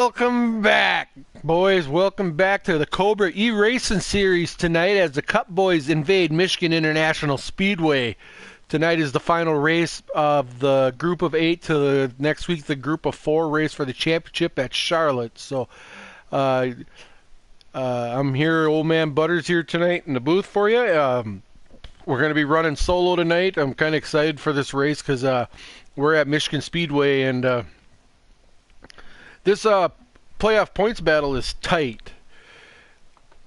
Welcome back, boys. Welcome back to the Cobra E-Racing Series tonight as the Cup boys invade Michigan International Speedway. Tonight is the final race of the group of 8 to next week, the group of 4 race for the championship at Charlotte. So I'm here, old man Butters here tonight in the booth for you. We're going to be running solo tonight. I'm kind of excited for this race because we're at Michigan Speedway, and this playoff points battle is tight,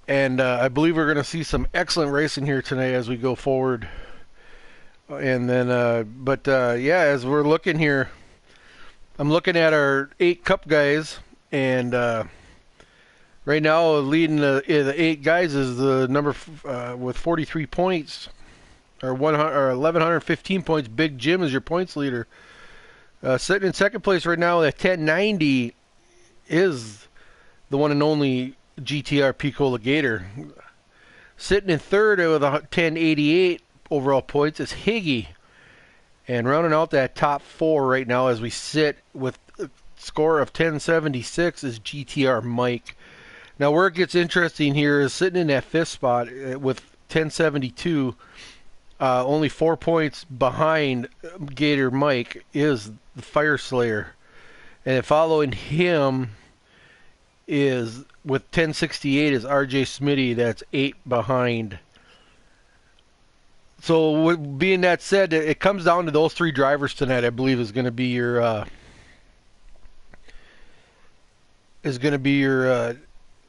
and I believe we're going to see some excellent racing here tonight as we go forward. And then, yeah, as we're looking here, I'm looking at our 8 Cup guys, and right now leading the 8 guys is the number with 43 points, or 1,115 points. Big Jim is your points leader. Sitting in second place right now at 1090 is the one and only GTR Picola Gator. Sitting in third with 1088 overall points is Higgy. And rounding out that top 4 right now as we sit with a score of 1076 is GTR Mike. Now where it gets interesting here is sitting in that 5th spot with 1072, only 4 points behind Gator Mike is the Fire Slayer. And following him is, with 1068, is RJ Smitty. That's 8 behind. So, being that said, it comes down to those 3 drivers tonight. I believe is going to be your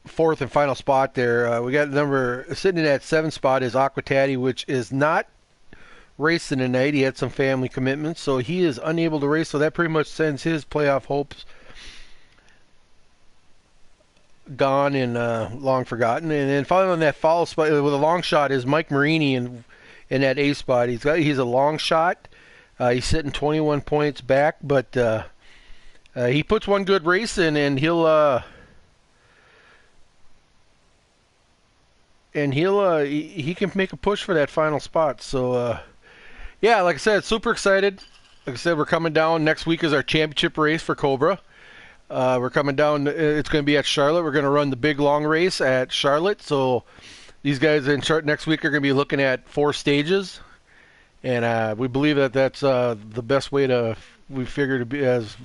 fourth and final spot there. We got sitting in that 7th spot is Aquatati, which is not racing tonight. He had some family commitments, so he is unable to race. So that pretty much sends his playoff hopes gone and long forgotten. And then finally on that follow spot with a long shot is Mike Marini in that A spot. He's a long shot. He's sitting 21 points back, but he puts one good race in, and he can make a push for that final spot. So yeah, like I said, super excited. Like I said, we're coming down. Next week is our championship race for Cobra. We're coming down. It's going to be at Charlotte. We're going to run the big long race at Charlotte. So these guys in Charlotte next week are going to be looking at 4 stages. And we believe that that's the best way we figure to be as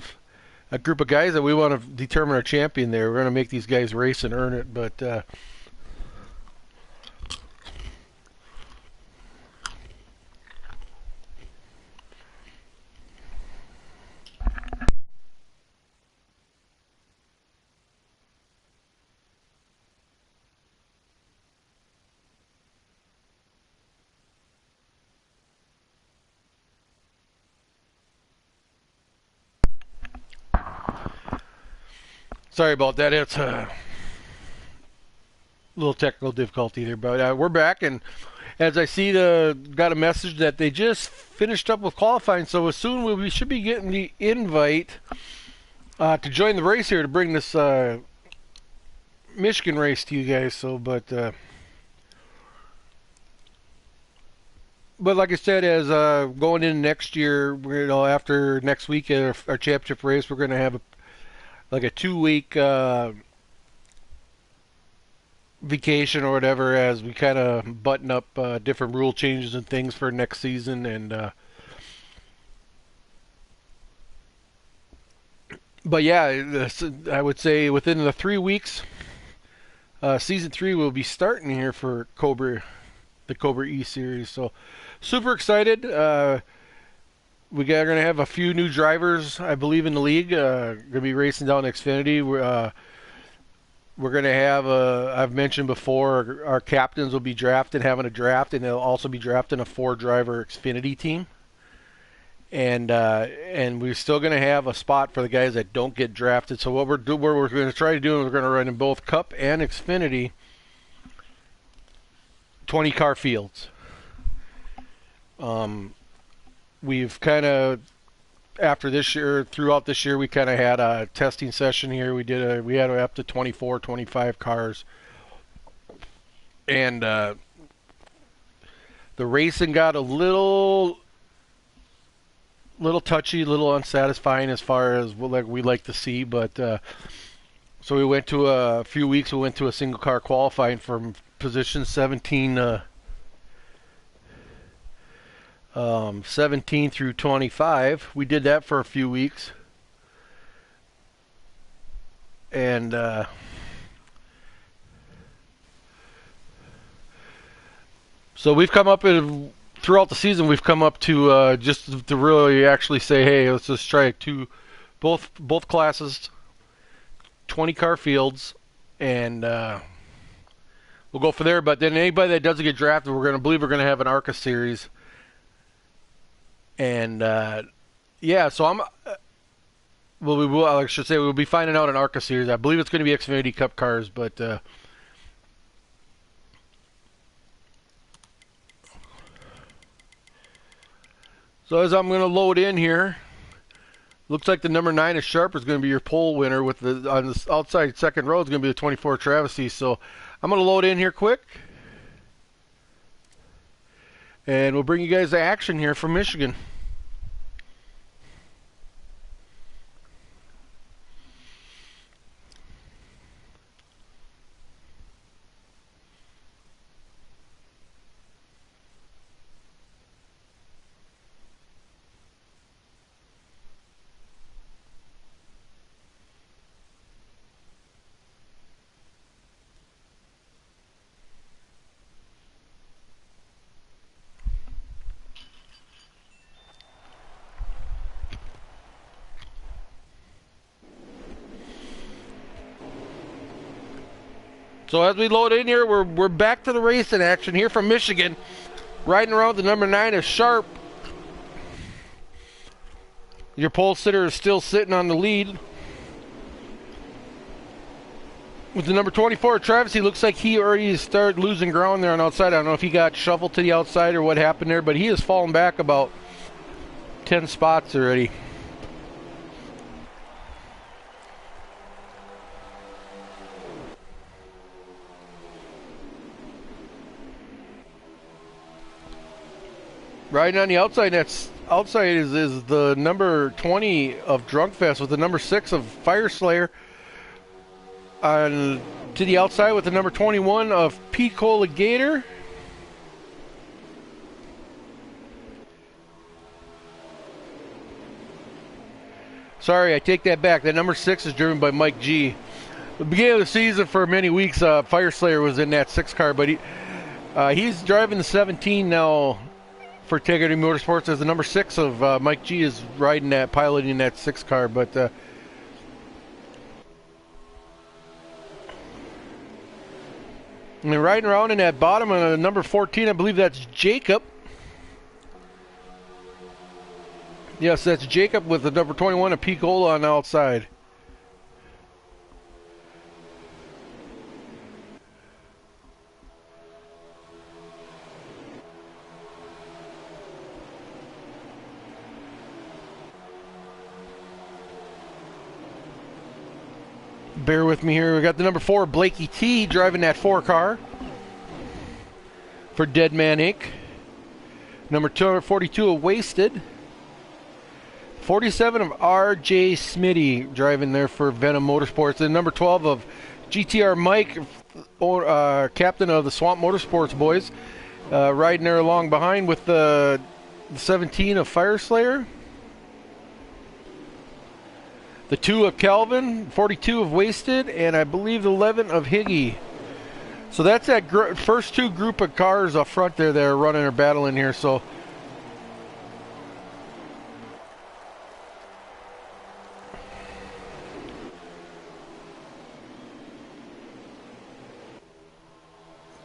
a group of guys that we want to determine our champion there. We're going to make these guys race and earn it. But sorry about that. It's a little technical difficulty there, but we're back, and as I see, got a message that they just finished up with qualifying, so as soon we should be getting the invite to join the race here to bring this Michigan race to you guys. So, but like I said, as going into next year, after next week our championship race, we're going to have a 2-week vacation or whatever as we kind of button up different rule changes and things for next season. And but yeah, I would say within the 3 weeks, season 3 will be starting here for the Cobra E series. So super excited. We're going to have a few new drivers, I believe, in the league. Going to be racing down Xfinity. We're going to have, I've mentioned before, our captains will be having a draft, and they'll also be drafting a 4-driver Xfinity team. And we're still going to have a spot for the guys that don't get drafted. So what we're going to try to do is we're going to run in both Cup and Xfinity 20-car fields. We've kind of, throughout this year, we kind of had a testing session here. We had up to 24, 25 cars. And the racing got a little touchy, a little unsatisfying as far as what we like to see, but So we went to a few weeks. We went to a single car qualifying from position 17, 17 through 25. We did that for a few weeks, and so we've come up with, throughout the season. We've come up to just to really actually say, hey, let's just try both classes, 20 car fields, and we'll go for there. But then anybody that doesn't get drafted, we're going to have an ARCA series. And yeah, so I should say we'll be finding out an ARCA series. I believe it's going to be Xfinity Cup cars, but so as I'm going to load in here, looks like the number 9 is Sharp is going to be your pole winner. With the on the outside second row is going to be the 24 Travesty. So I'm going to load in here quick, and we'll bring you guys to action here from Michigan. So as we load in here, we're back to the racing action here from Michigan. Riding around the number 9 is Sharp. Your pole sitter is still sitting on the lead. With the number 24, Travis, he looks like he already started losing ground there on outside. I don't know if he got shuffled to the outside or what happened there, but he has fallen back about 10 spots already. Riding on the outside, outside is the number 20 of Drunk Fest with the number 6 of Fire Slayer. On to the outside with the number 21 of Picola Gator. Sorry, I take that back. That number 6 is driven by Mike G. The beginning of the season, for many weeks, Fire Slayer was in that 6 car, but he's driving the 17 now for Integrity Motorsports, as the number 6 of Mike G is riding that, piloting that 6 car. But and they're riding around in that bottom of number 14, I believe that's Jacob. Yes, that's Jacob with the number 21 of Picola on the outside. Bear with me here. We got the number 4, Blakey T, driving that 4 car for Dead Man Inc. Number 242 of Wasted. 47 of R.J. Smitty driving there for Venom Motorsports. And number 12 of GTR Mike, captain of the Swamp Motorsports boys, riding there along behind with the 17 of Fire Slayer. The 2 of Calvin, 42 of Wasted, and I believe 11 of Higgy. So that's that first 2 group of cars up front there that are running or battling here. So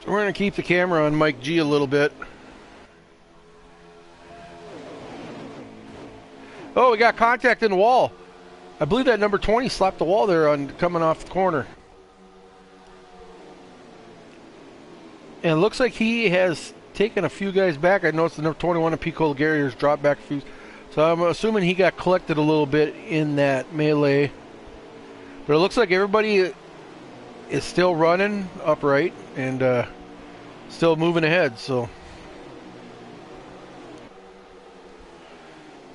we're going to keep the camera on Mike G a little bit. Oh, we got contact in the wall. I believe that number 20 slapped the wall there on coming off the corner. And it looks like he has taken a few guys back. I noticed the number 21 of Picola Garriers dropped back a few. So I'm assuming he got collected a little bit in that melee. But it looks like everybody is still running upright and still moving ahead. So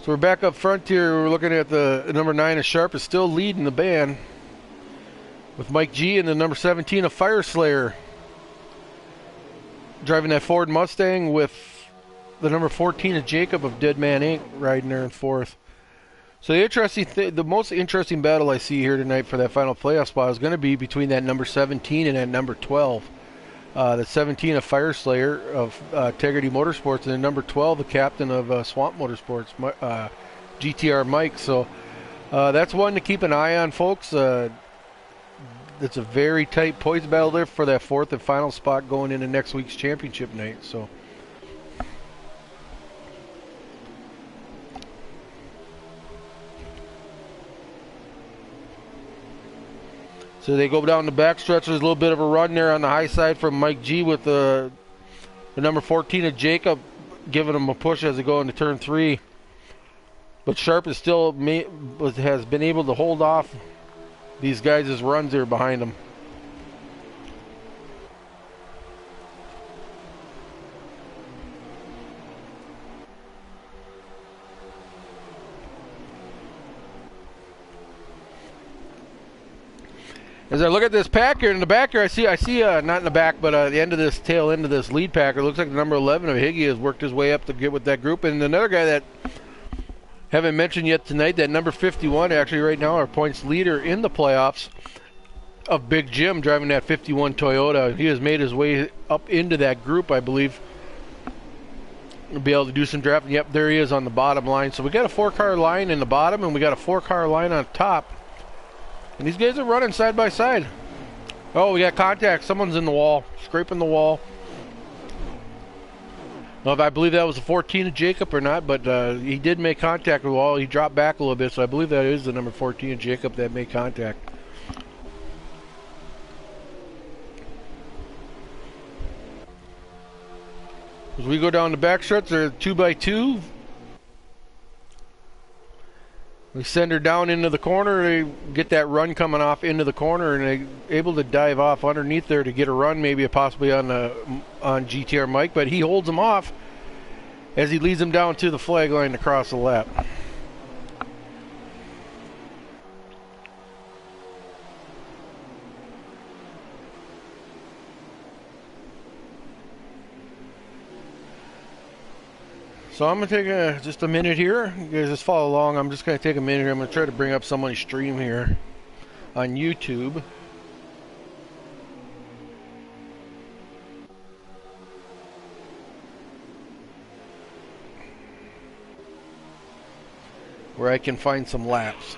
we're back up front here. We're looking at the number 9 of Sharp is still leading the band with Mike G and the number 17 of Fire Slayer. Driving that Ford Mustang with the number 14 of Jacob of Dead Man Inc. riding there in fourth. So the most interesting battle I see here tonight for that final playoff spot is going to be between that number 17 and that number 12. The 17 of Fire Slayer of Integrity Motorsports, and the number 12, the captain of Swamp Motorsports, GTR Mike. So that's one to keep an eye on, folks. It's a very tight poise battle there for that fourth and final spot going into next week's championship night. So they go down the backstretch. There's a little bit of a run there on the high side from Mike G with the number 14 of Jacob giving him a push as they go into turn 3. But Sharp is still has been able to hold off these guys' runs there behind him. As I look at this pack here in the back here, I see not in the back, but the end of this tail end of this lead pack, it looks like the number 11 of Higgy has worked his way up to get with that group. And another guy that haven't mentioned yet tonight, that number 51, actually right now our points leader in the playoffs, of Big Jim, driving that 51 Toyota. He has made his way up into that group, I believe, to be able to do some drafting. Yep, there he is on the bottom line. So we got a 4-car line in the bottom, and we got a 4-car line on top. And these guys are running side by side. Oh, we got contact. Someone's in the wall, scraping the wall. I don't know if I believe that was a 14 of Jacob or not, but he did make contact with the wall. He dropped back a little bit, so I believe that is the number 14 of Jacob that made contact. As we go down the back stretch, they're 2x2. We send her down into the corner. They get that run coming off into the corner, and they're able to dive off underneath there to get a run, maybe possibly on GTR Mike, but he holds them off as he leads them down to the flag line to cross the lap. So I'm going to take just a minute here. You guys just follow along. I'm just going to take a minute here. I'm going to try to bring up somebody's stream here on YouTube. Where I can find some laps.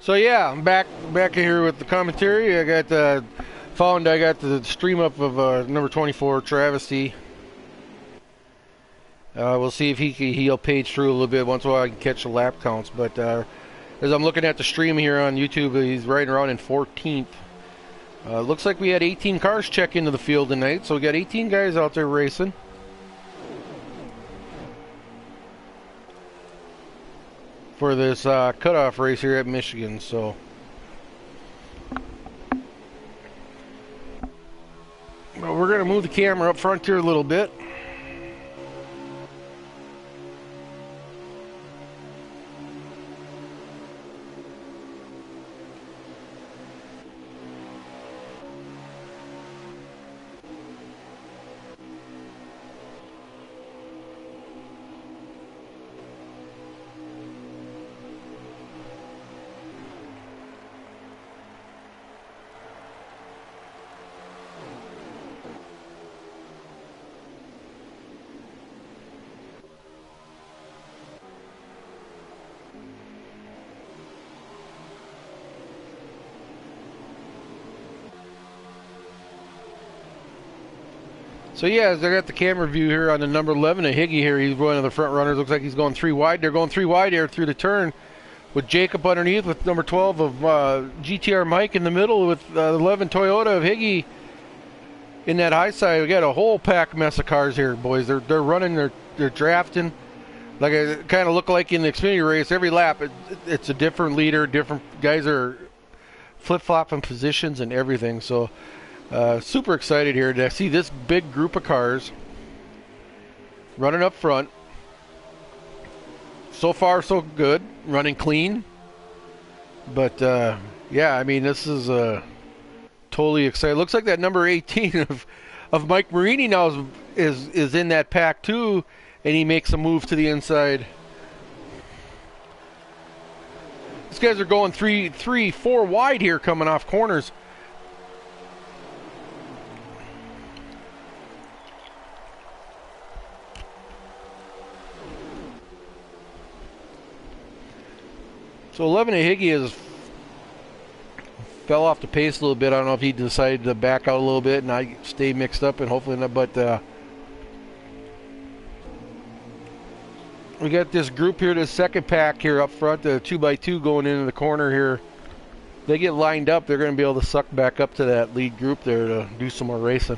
So yeah, I'm back here with the commentary. I got the stream up of number 24 Travesty. We'll see if he'll page through a little bit once in a while I can catch the lap counts. But as I'm looking at the stream here on YouTube, he's riding around in 14th. Looks like we had 18 cars check into the field tonight, so we got 18 guys out there racing. For this cutoff race here at Michigan. So well, we're going to move the camera up front here a little bit. So yeah, as I got the camera view here on the number 11 of Higgy here, he's one of the front runners. Looks like he's going 3 wide. They're going 3 wide here through the turn with Jacob underneath, with number 12 of GTR Mike in the middle, with 11 Toyota of Higgy in that high side, we got a whole pack mess of cars here, boys. They're running, they're drafting. Like it kind of look like in the Xfinity race, every lap it's a different leader, different guys are flip-flopping positions and everything. So super excited here to see this big group of cars running up front. So far, so good, running clean. But yeah, I mean, this is totally exciting. Looks like that number 18 of Mike Marini now is in that pack too, and he makes a move to the inside. These guys are going 4 wide here coming off corners. So 11 Higgy has fell off the pace a little bit. I don't know if he decided to back out a little bit and I stay mixed up and hopefully not, but we got this group here, this second pack here up front, the 2x2 going into the corner here. They get lined up, they're going to be able to suck back up to that lead group there to do some more racing.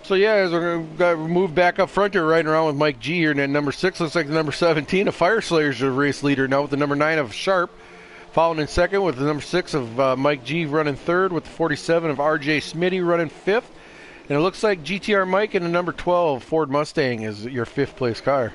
So yeah, as we're going to move back up front here, riding around with Mike G here, and then number 6 looks like the number 17 of Fire Slayer's the race leader now with the number 9 of Sharp, following in second with the number 6 of Mike G running third, with the 47 of RJ Smitty running fifth, and it looks like GTR Mike and the number 12 Ford Mustang is your 5th place car.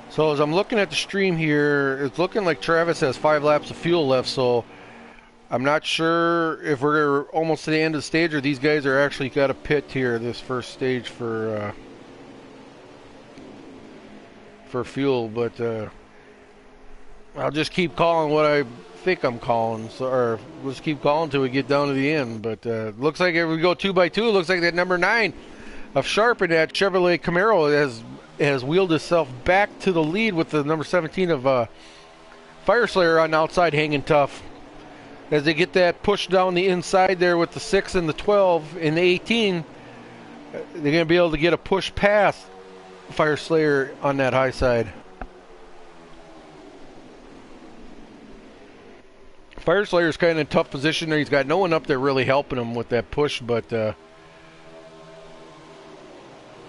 So as I'm looking at the stream here, it's looking like Travis has 5 laps of fuel left, so I'm not sure if we're almost to the end of the stage or these guys are actually got a pit here, this first stage for fuel, but I'll just keep calling what I think I'm calling, so, or we'll just keep calling until we get down to the end. But looks like if we go 2x2, it looks like that number 9 of Sharp in that Chevrolet Camaro has wheeled itself back to the lead with the number 17 of Fire Slayer on the outside hanging tough. As they get that push down the inside there with the 6 and the 12 and the 18, they're going to be able to get a push past Fire Slayer on that high side. Fire Slayer's kind of in a tough position there. He's got no one up there really helping him with that push, but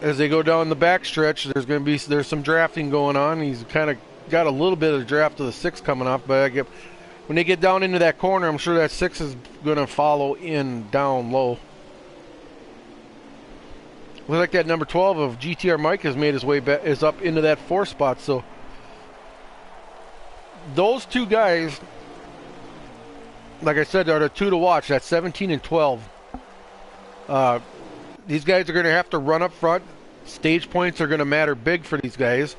as they go down the backstretch, there's some drafting going on. He's kind of got a little bit of the draft of the 6 coming off, but when they get down into that corner, I'm sure that 6 is going to follow in down low. Looks like that number 12 of GTR Mike has made his way back, is up into that 4 spot. So those 2 guys, like I said, are the 2 to watch. That's 17 and 12. These guys are going to have to run up front. Stage points are going to matter big for these guys.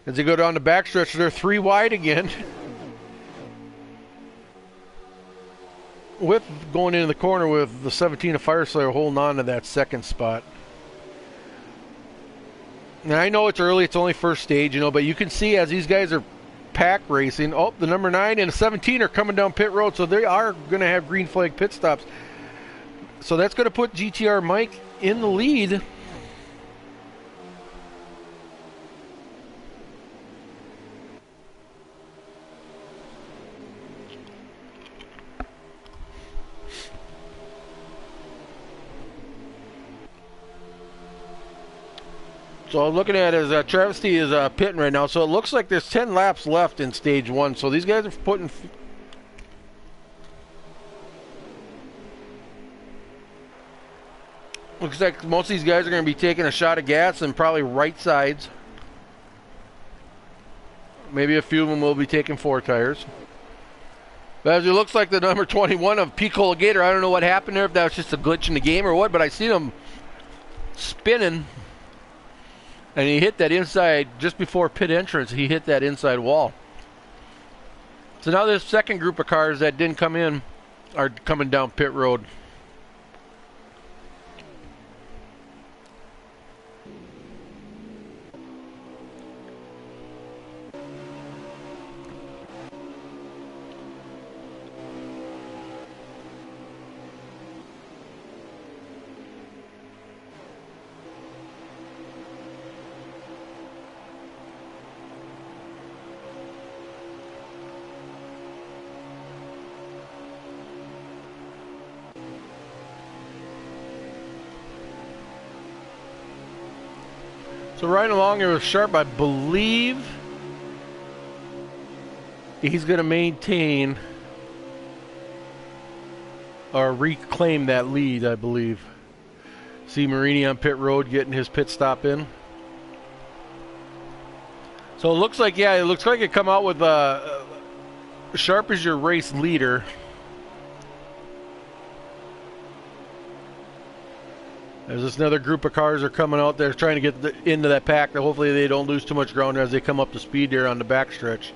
As they go down the backstretch, they're 3 wide again. With going into the corner with the 17 of Fire Slayer holding on to that 2nd spot. And I know it's early, it's only first stage, but you can see as these guys are pack racing, the number 9 and the 17 are coming down pit road, so they are going to have green flag pit stops. So that's going to put GTR Mike in the lead. So I'm looking at is Travesty is pitting right now. So it looks like there's 10 laps left in stage 1. So these guys are putting. Looks like most of these guys are going to be taking a shot of gas and probably right sides. Maybe a few of them will be taking 4 tires. But as it looks like the number 21 of Picola Gator, I don't know what happened there, if that was just a glitch in the game or what, but I see him spinning. And he hit that inside, just before pit entrance, he hit that inside wall. So now this second group of cars that didn't come in are coming down pit road. So right along here with Sharp, I believe he's going to maintain or reclaim that lead, I believe. See Marini on pit road getting his pit stop in. So it looks like, yeah, it looks like it come out with Sharp as your race leader. There's this another group of cars are coming out there trying to get into that pack. Hopefully they don't lose too much ground as they come up to speed here on the backstretch.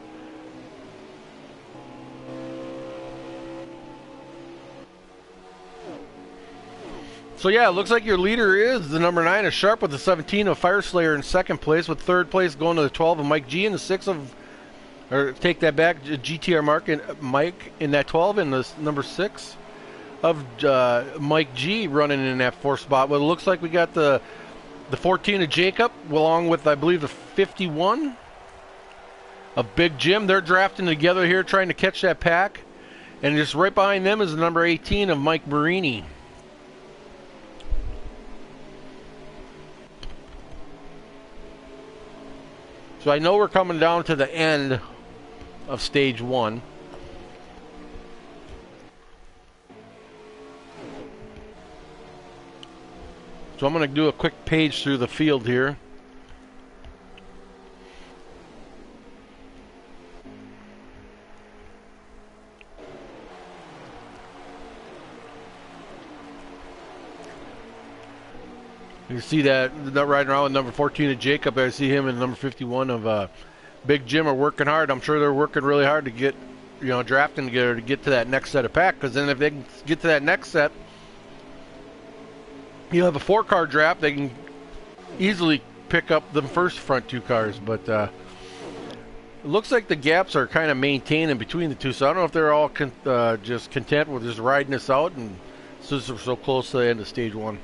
So yeah, it looks like your leader is the number 9 of Sharp with the 17 of Fire Slayer in second place, with third place going to the 12 of Mike G and the 6 of, or take that back, GTR Mike in that 12 and the number 6 of Mike G running in that 4th spot. Well, it looks like we got the 14 of Jacob along with, I believe, the 51 of Big Jim. They're drafting together here trying to catch that pack. And just right behind them is the number 18 of Mike Marini. So I know we're coming down to the end of stage 1. So I'm going to do a quick page through the field here. You see that riding around with number 14 of Jacob. I see him and number 51 of Big Jim are working hard. I'm sure they're working really hard to get, drafting together to get to that next set of pack. Because then if they can get to that next set, you'll have a 4-car draft. They can easily pick up the first front 2 cars. But it looks like the gaps are kind of maintaining between the two. So I don't know if they're all just content with just riding this out. And since we're so close to the end of stage 1.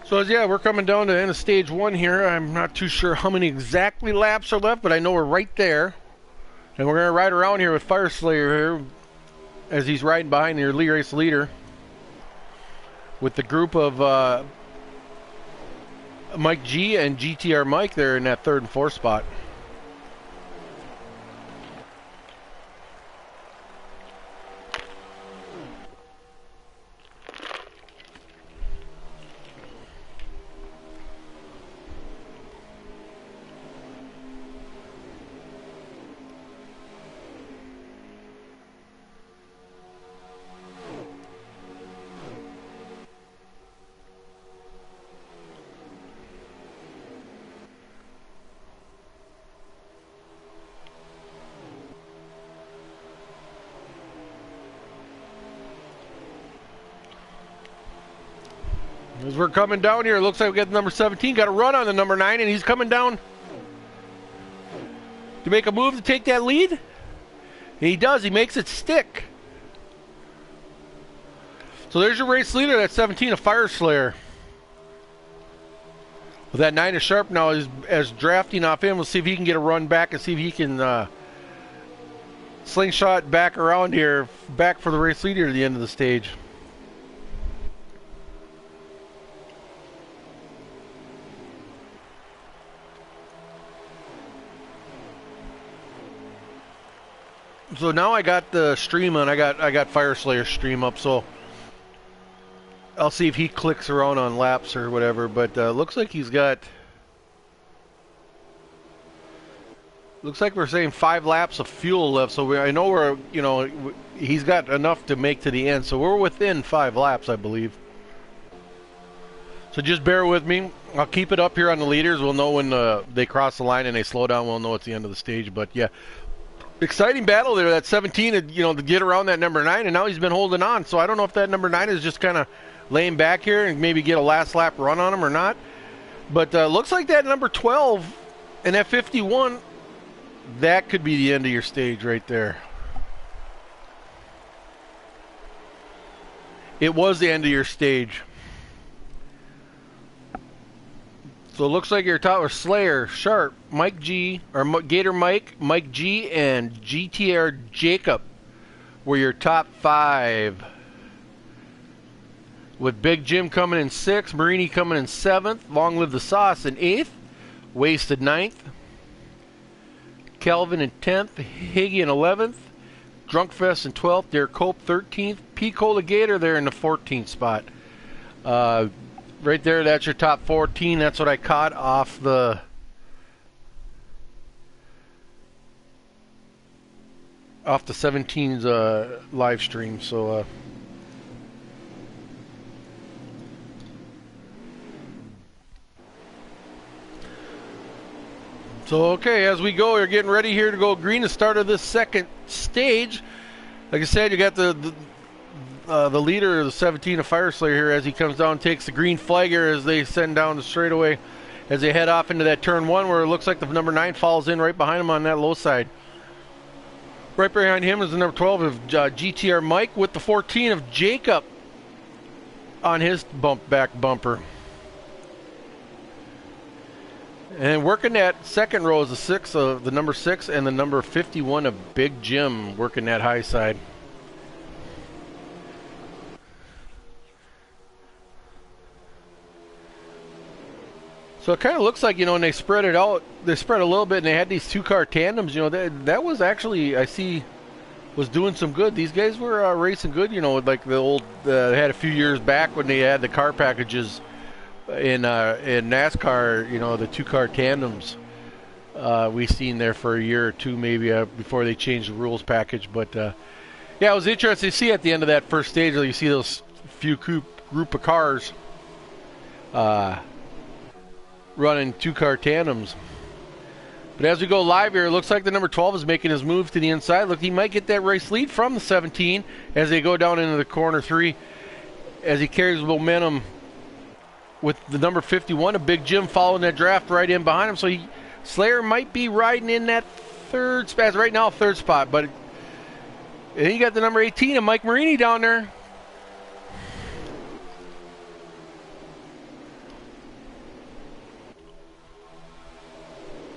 So yeah, we're coming down to the end of stage 1 here. I'm not too sure how many exactly laps are left, but I know we're right there. And we're going to ride around here with Fire Slayer here as he's riding behind your race leader with the group of Mike G and GTR Mike there in that 3rd and 4th spot. As we're coming down here, it looks like we got the number 17, got a run on the number 9, and he's coming down to make a move to take that lead. And he does, he makes it stick. So there's your race leader, that 17 of Fire Slayer. With that 9 of Sharp now as drafting off him, we'll see if he can get a run back and see if he can slingshot back around here, back for the race leader at the end of the stage. So now I got the stream on. I got Fire Slayer stream up. So I'll see if he clicks around on laps or whatever, but looks like he's got... Looks like we're saying 5 laps of fuel left, so I know we're, you know, he's got enough to make to the end, so we're within 5 laps, I believe. So just bear with me. I'll keep it up here on the leaders. We'll know when they cross the line and they slow down. We'll know it's the end of the stage, but yeah. Exciting battle there, that 17, you know, to get around that number 9, and now he's been holding on, so I don't know if that number 9 is just kind of laying back here and maybe get a last lap run on him or not. But looks like that number 12 and that 51... That could be the end of your stage right there. It was the end of your stage. So it looks like your top were Slayer, Sharp, Mike G, or Gator Mike, Mike G, and GTR Jacob were your top 5. With Big Jim coming in 6th, Marini coming in 7th, Long Live the Sauce in 8th, Wasted 9th. Kelvin in 10th, Higgy in 11th, Drunkfest in 12th, Derek Cope 13th, P. Cola Gator there in the 14th spot. Right there, that's your top 14. That's what I caught off the off the 17's live stream. So okay, as we go, we're getting ready here to go green, the start of this second stage. Like I said, you got the leader of the 17 of Fire Slayer here as he comes down, takes the green flag here as they send down the straightaway as they head off into that turn 1 where it looks like the number 9 falls in right behind him on that low side. Right behind him is the number 12 of GTR Mike with the 14 of Jacob on his back bumper. And working that second row is the 6 of the number 6 and the number 51 of Big Jim working that high side. So it kind of looks like, you know, when they spread it out, they spread a little bit and they had these 2-car tandems, you know, that was actually, I see, was doing some good. These guys were racing good, you know, like the old, they had a few years back when they had the car packages in NASCAR, you know, the 2-car tandems we seen there for a year or two maybe before they changed the rules package. But yeah, it was interesting to see at the end of that first stage, you see those few group of cars running 2-car tandems. But as we go live here, it looks like the number 12 is making his move to the inside. Look, he might get that race lead from the 17 as they go down into the corner 3 as he carries momentum with the number 51, a Big Jim following that draft right in behind him. So Slayer might be riding in that third spot. Right now, 3rd spot. But and you got the number 18 of Mike Marini down there.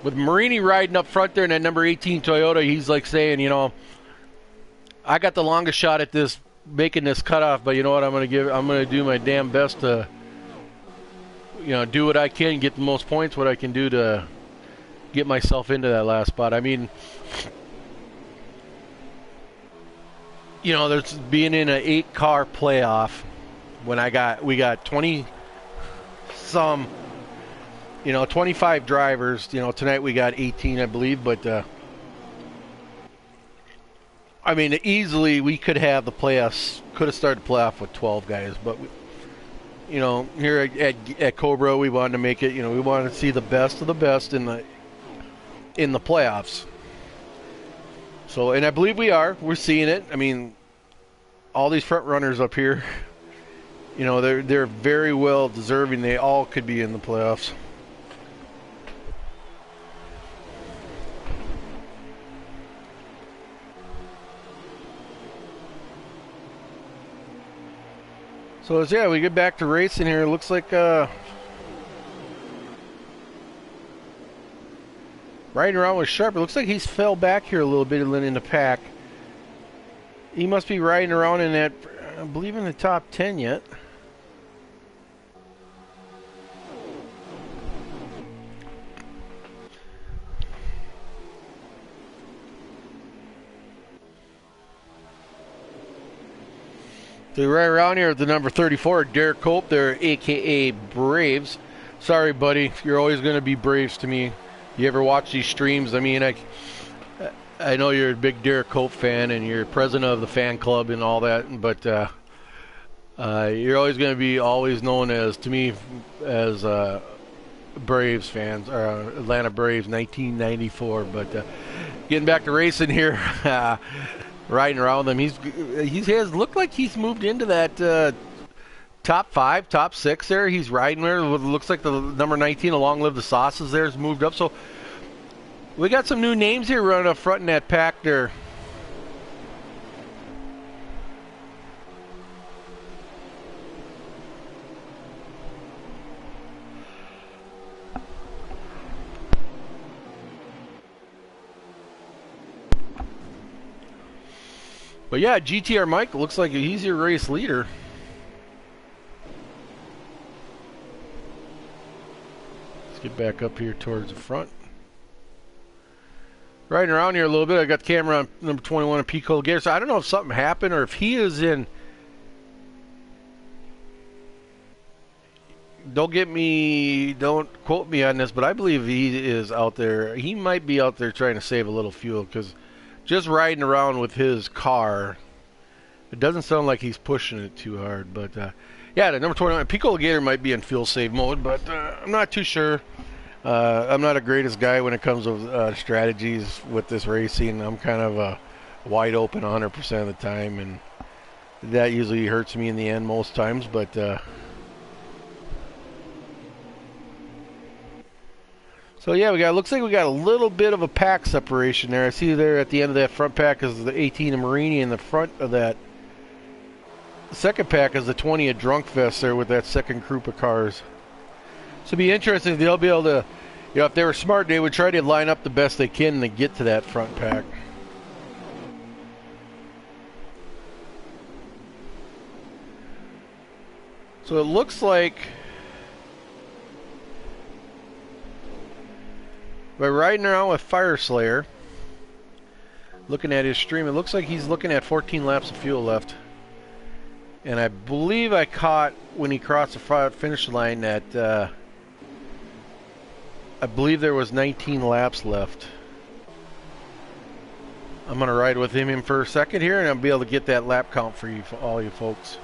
With Marini riding up front there in that number 18 Toyota, he's like saying, you know, I got the longest shot at this, making this cutoff, but you know what, I'm going to do my damn best to, you know, do what I can, get the most points, what I can do to get myself into that last spot. I mean, you know, there's being in an 8-car playoff when we got 20 some, you know, 25 drivers. You know, tonight we got 18, I believe, but I mean, easily we could have the playoffs, could have started the playoff with 12 guys, but you know, here at Cobra, we wanted to make it, you know, we wanted to see the best of the best in the playoffs. So, and I believe we're seeing it. I mean, all these front runners up here, you know, they're very well deserving. They all could be in the playoffs. So yeah, we get back to racing here. It looks like riding around with Sharp. It looks like he's fell back here a little bit in the pack. He must be riding around in that, I believe, in the top 10 yet. So right around here at the number 34, Derek Cope there, a.k.a. Braves. Sorry, buddy. You're always going to be Braves to me. You ever watch these streams? I mean, I know you're a big Derek Cope fan and you're president of the fan club and all that, but you're always going to be always known as, to me, as Braves fans, or Atlanta Braves 1994. But getting back to racing here, riding around them, he has looked like he's moved into that top 5, top 6 there. He's riding there. Looks like the number 19, Long Live the Sauces, there has moved up. So we got some new names here running up front in that pack there. But yeah, GTR Mike looks like he's your race leader. Let's get back up here towards the front. Riding around here a little bit, I got the camera on number 21 of Pico Gator. So I don't know if something happened or if he is in. Don't quote me on this, but I believe he is out there. He might be out there trying to save a little fuel, because just riding around with his car, it doesn't sound like he's pushing it too hard. But yeah, the number 21 Pico Gator might be in fuel save mode, but I'm not too sure. I'm not a greatest guy when it comes to strategies with this racing. I'm kind of wide open 100% of the time, and that usually hurts me in the end most times. But so yeah, looks like we got a little bit of a pack separation there. I see there at the end of that front pack is the 18 of Marini, in the front of that second pack is the 20 of Drunk Fest there with that second group of cars. So it'll be interesting if they'll be able to, if they were smart, they would try to line up the best they can to get to that front pack. So it looks like by riding around with Fire Slayer, looking at his stream, it looks like he's looking at 14 laps of fuel left. And I believe I caught when he crossed the finish line that I believe there was 19 laps left. I'm going to ride with him for a second here, and I'll be able to get that lap count for you, for all you folks.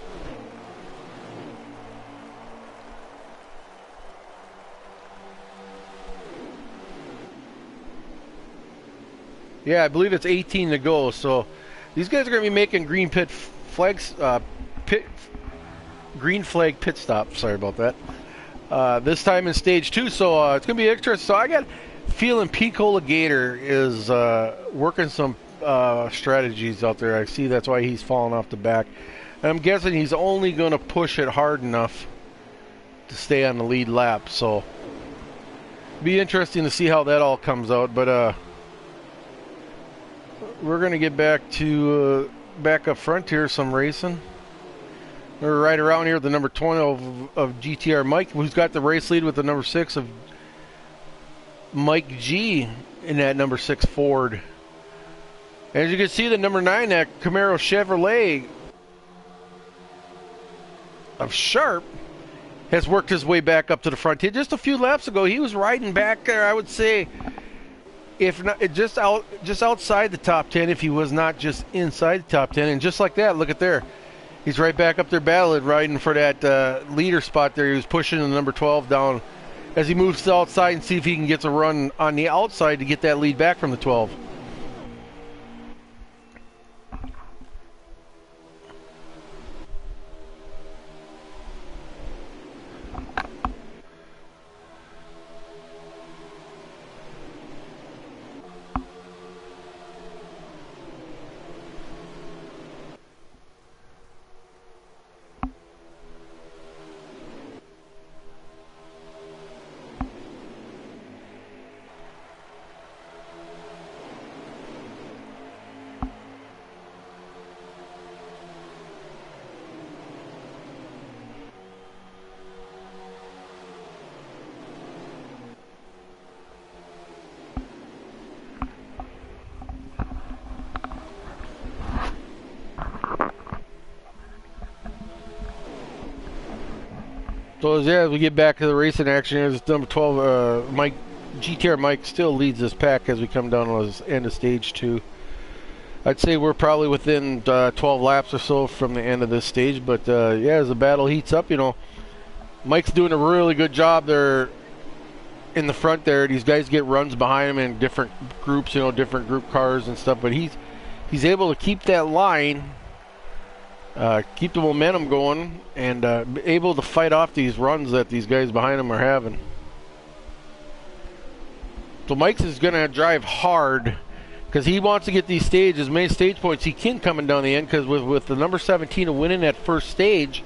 Yeah, I believe it's 18 to go. So these guys are going to be making green flag pit stop. Sorry about that. This time in stage 2, so it's going to be interesting. So I got a feeling Pico Gator is working some strategies out there. I see that's why he's falling off the back. And I'm guessing he's only going to push it hard enough to stay on the lead lap. So it'll be interesting to see how that all comes out. But we're going to get back to back up front here, some racing. We're right around here with the number 20 of GTR Mike, who's got the race lead with the number 6 of Mike G in that number 6 Ford. As you can see, the number 9, that Camaro Chevrolet of Sharp, has worked his way back up to the front. Just a few laps ago, he was riding back there, I would say, if not just outside the top 10, if he was not just inside the top 10. And just like that, look at there. He's right back up there battling, riding for that leader spot there. He was pushing the number 12 down as he moves to the outside and see if he can get a run on the outside to get that lead back from the 12. So as we get back to the racing action, here's number 12, Mike GTR Mike still leads this pack as we come down to the end of stage 2. I'd say we're probably within 12 laps or so from the end of this stage, but yeah, as the battle heats up, Mike's doing a really good job there in the front there. These guys get runs behind him in different groups, different group cars and stuff, but he's able to keep that line, keep the momentum going, and able to fight off these runs that these guys behind him are having. So Mike's is going to drive hard because he wants to get these stages, as many stage points he can coming down the end, because with the number 17 winning that first stage,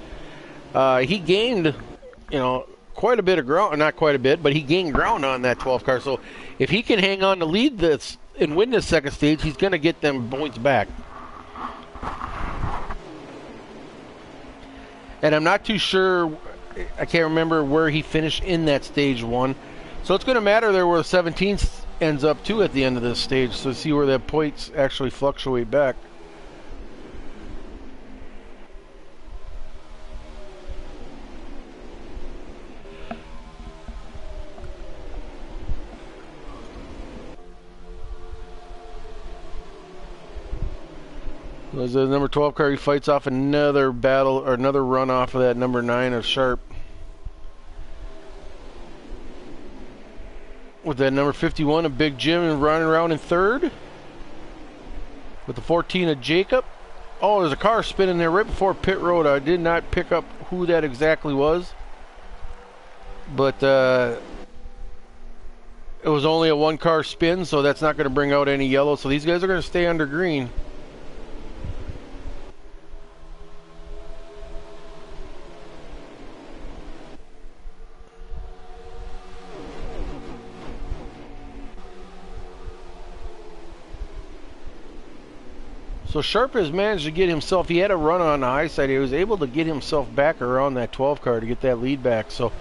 he gained, quite a bit of ground, not quite a bit, but he gained ground on that 12 car. So if he can hang on to lead this and win this second stage, he's going to get them points back. And I'm not too sure, I can't remember where he finished in that stage 1. So it's going to matter there where the 17th ends up too at the end of this stage, so see where the points actually fluctuate back. There's the number 12 car. He fights off another battle or another run off of that number 9 of Sharp. With that number 51 of Big Jim running around in third. With the 14 of Jacob. Oh, there's a car spinning there right before pit road. I did not pick up who that exactly was. But it was only a 1-car spin, so that's not going to bring out any yellow. So these guys are going to stay under green. So Sharp has managed to get himself, he had a run on the high side, he was able to get himself back around that 12 car to get that lead back. So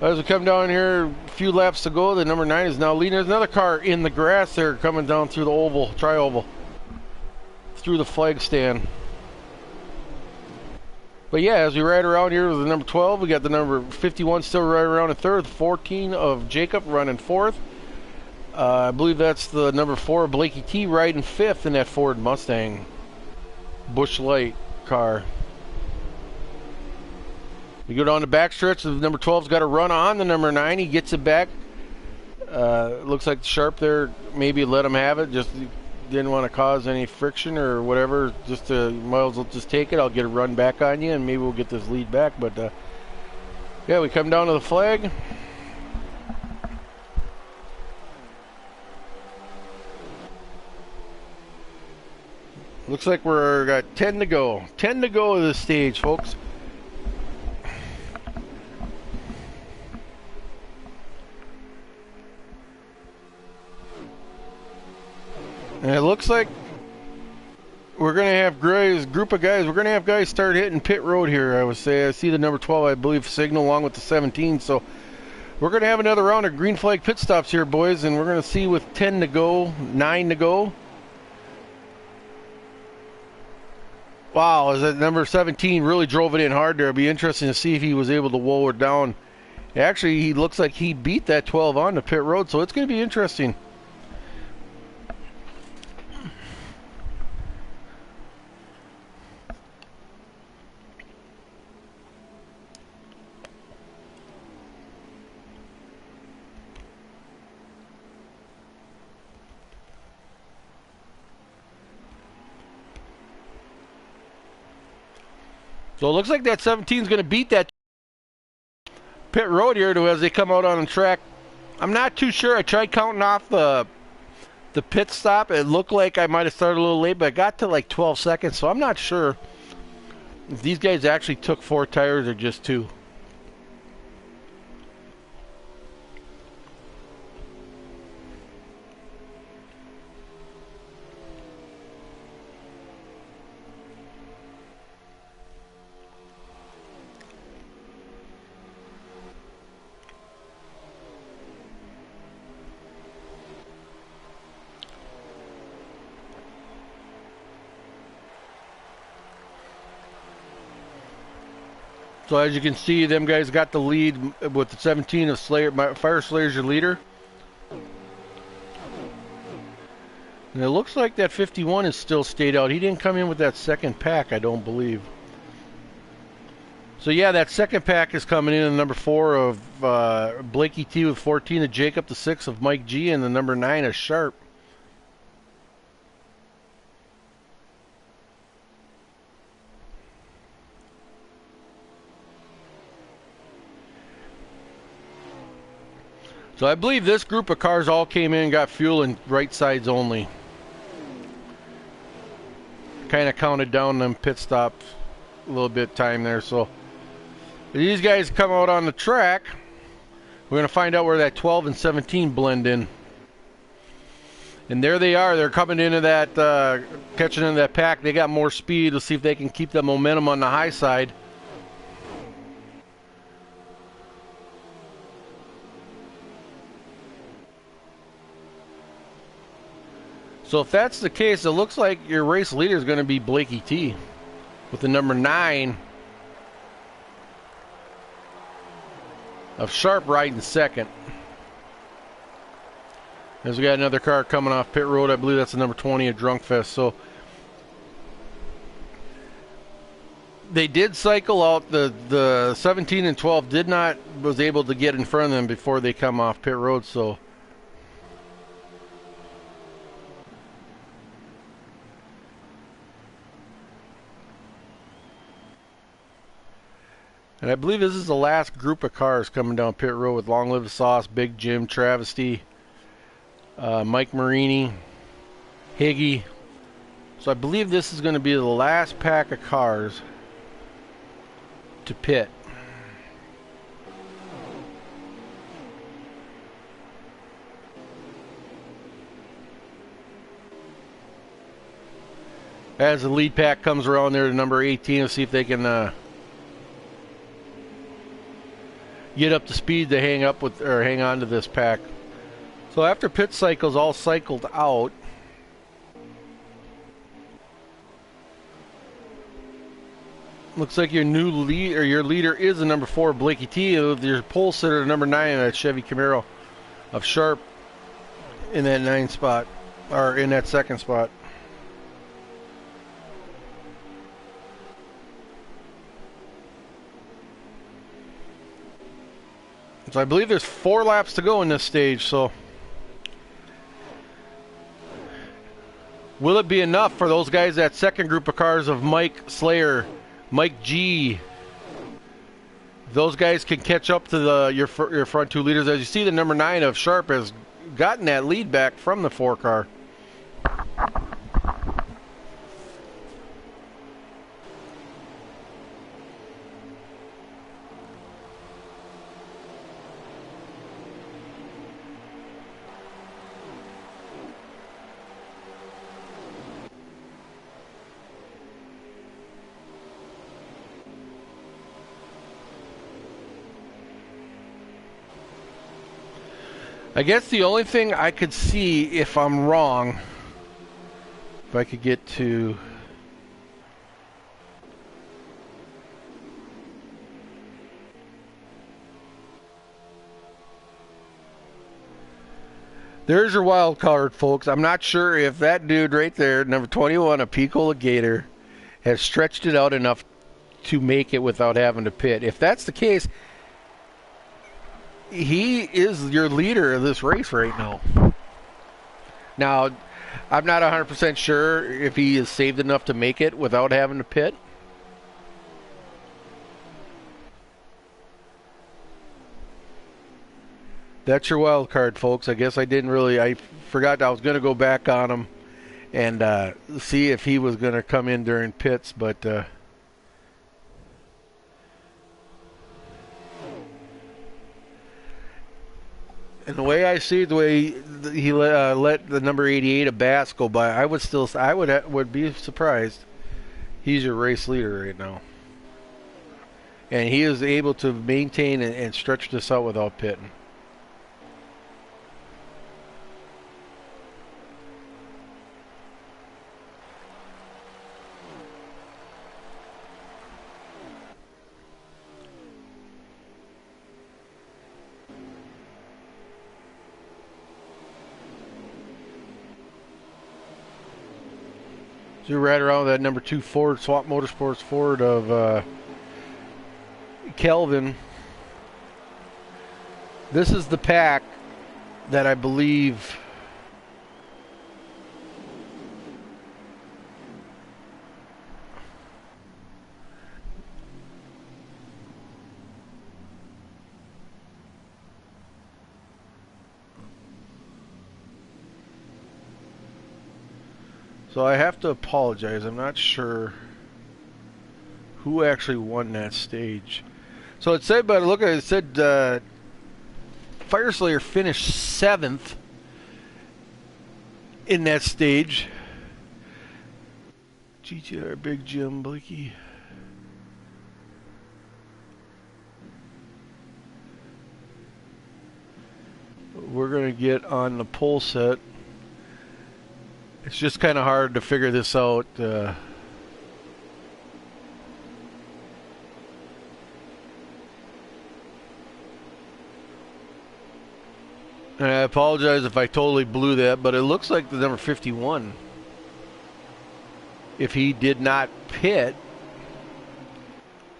as we come down here, a few laps to go, the number 9 is now leading. There's another car in the grass there coming down through the oval, tri-oval, through the flag stand. But yeah, as we ride around here with the number 12, we got the number 51 still right around in third, 14 of Jacob running fourth. I believe that's the number 4, Blakey T, riding 5th in that Ford Mustang Busch Light car. We go down the backstretch. The number 12's got a run on the number 9. He gets it back. Looks like Sharp there maybe let him have it. Just didn't want to cause any friction or whatever. Just might as well just take it. I'll get a run back on you, and maybe we'll get this lead back. But yeah, we come down to the flag. Looks like we're got 10 to go. 10 to go to this stage, folks. And it looks like we're going to have group of guys. We're going to have guys start hitting pit road here, I would say. I see the number 12, I believe, signal along with the 17. So we're going to have another round of green flag pit stops here, boys. And we're going to see with 10 to go, 9 to go. Wow, as that number 17 really drove it in hard there. It'll be interesting to see if he was able to wall it down. Actually, he looks like he beat that 12 on the pit road, so it's going to be interesting. So it looks like that 17 is going to beat that pit road here as they come out on the track. I'm not too sure. I tried counting off the pit stop. It looked like I might have started a little late, but I got to like 12 seconds, so I'm not sure if these guys actually took 4 tires or just 2. So as you can see, them guys got the lead with the 17 of Slayer. Fire Slayer's your leader. And it looks like that 51 is still stayed out. He didn't come in with that second pack, I don't believe. So yeah, that second pack is coming in. The number 4 of Blakey T with 14 of Jacob, the 6 of Mike G, and the number 9 of Sharp. So I believe this group of cars all came in and got fuel and right sides only. Kind of counted down them pit stops a little bit time there. So these guys come out on the track. We're going to find out where that 12 and 17 blend in. And there they are. They're coming into that, catching into that pack. They got more speed. Let's see if they can keep the momentum on the high side. So if that's the case, it looks like your race leader is going to be Blakey T with the number 9 of Sharp riding second. As we got another car coming off pit road, I believe that's the number 20 of Drunk Fest. So they did cycle out the 17 and 12 was able to get in front of them before they come off pit road. So and I believe this is the last group of cars coming down pit road with Long Live the Sauce, Big Jim, Travesty, Mike Marini, Higgy. So I believe this is going to be the last pack of cars to pit. As the lead pack comes around there to number 18, let's see if they can get up to speed to hang up with or hang on to this pack. So after pit cycles all cycled out, looks like your new lead or your leader is the number 4 Blakey T. Your pole sitter number 9 that Chevy Camaro of Sharp in that 9 spot or in that second spot. So I believe there's 4 laps to go in this stage, so will it be enough for those guys, that second group of cars of Mike Slayer, Mike G? Those guys can catch up to your front 2 leaders. As you see, the number 9 of Sharp has gotten that lead back from the 4 car. I guess the only thing I could see, if I'm wrong, if I could get to there's your wild card, folks. I'm not sure if that dude right there, number 21, a Pico Gator, has stretched it out enough to make it without having to pit. If that's the case, he is your leader of this race right now. Now, I'm not 100% sure if he is saved enough to make it without having to pit. That's your wild card, folks. I guess I forgot I was going to go back on him and see if he was going to come in during pits, but and the way I see it, the way he let the number 88 of Bass go by, I would be surprised. He's your race leader right now, and he is able to maintain and stretch this out without pitting. So you're right around that number 2 Ford, Swap Motorsports Ford of Kelvin. This is the pack that I believe so I have to apologize. I'm not sure who actually won that stage. So it said, by the look at it, it said Fireslayer finished 7th in that stage. GTR Big Jim Blakey. We're going to get on the pole set. It's just kind of hard to figure this out. And I apologize if I totally blew that, but it looks like the number 51, if he did not pit,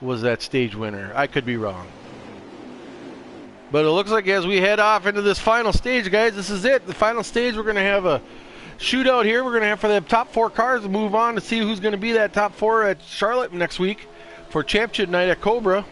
was that stage winner. I could be wrong. But it looks like as we head off into this final stage, guys, this is it. The final stage, we're going to have a shootout here. We're going to have for the top 4 cars to move on to see who's going to be that top 4 at Charlotte next week for championship night at Cobra.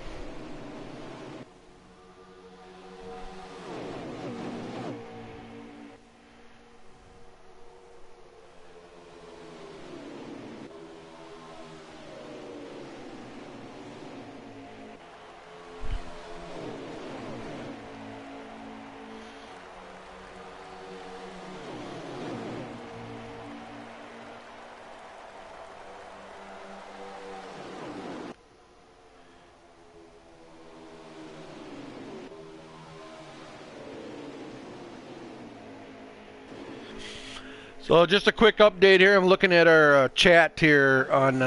So just a quick update here. I'm looking at our chat here on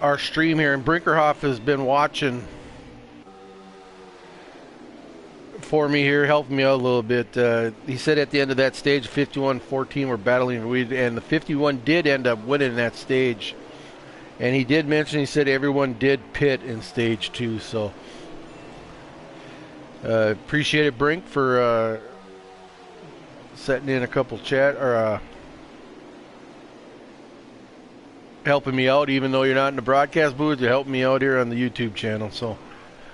our stream here, and Brinkerhoff has been watching for me here, helping me out a little bit. He said at the end of that stage, 51-14 were battling, and the 51 did end up winning that stage. And he did mention, he said everyone did pit in stage 2. So appreciate it, Brink, for setting in a couple chat or helping me out. Even though you're not in the broadcast booth, you're helping me out here on the YouTube channel. So,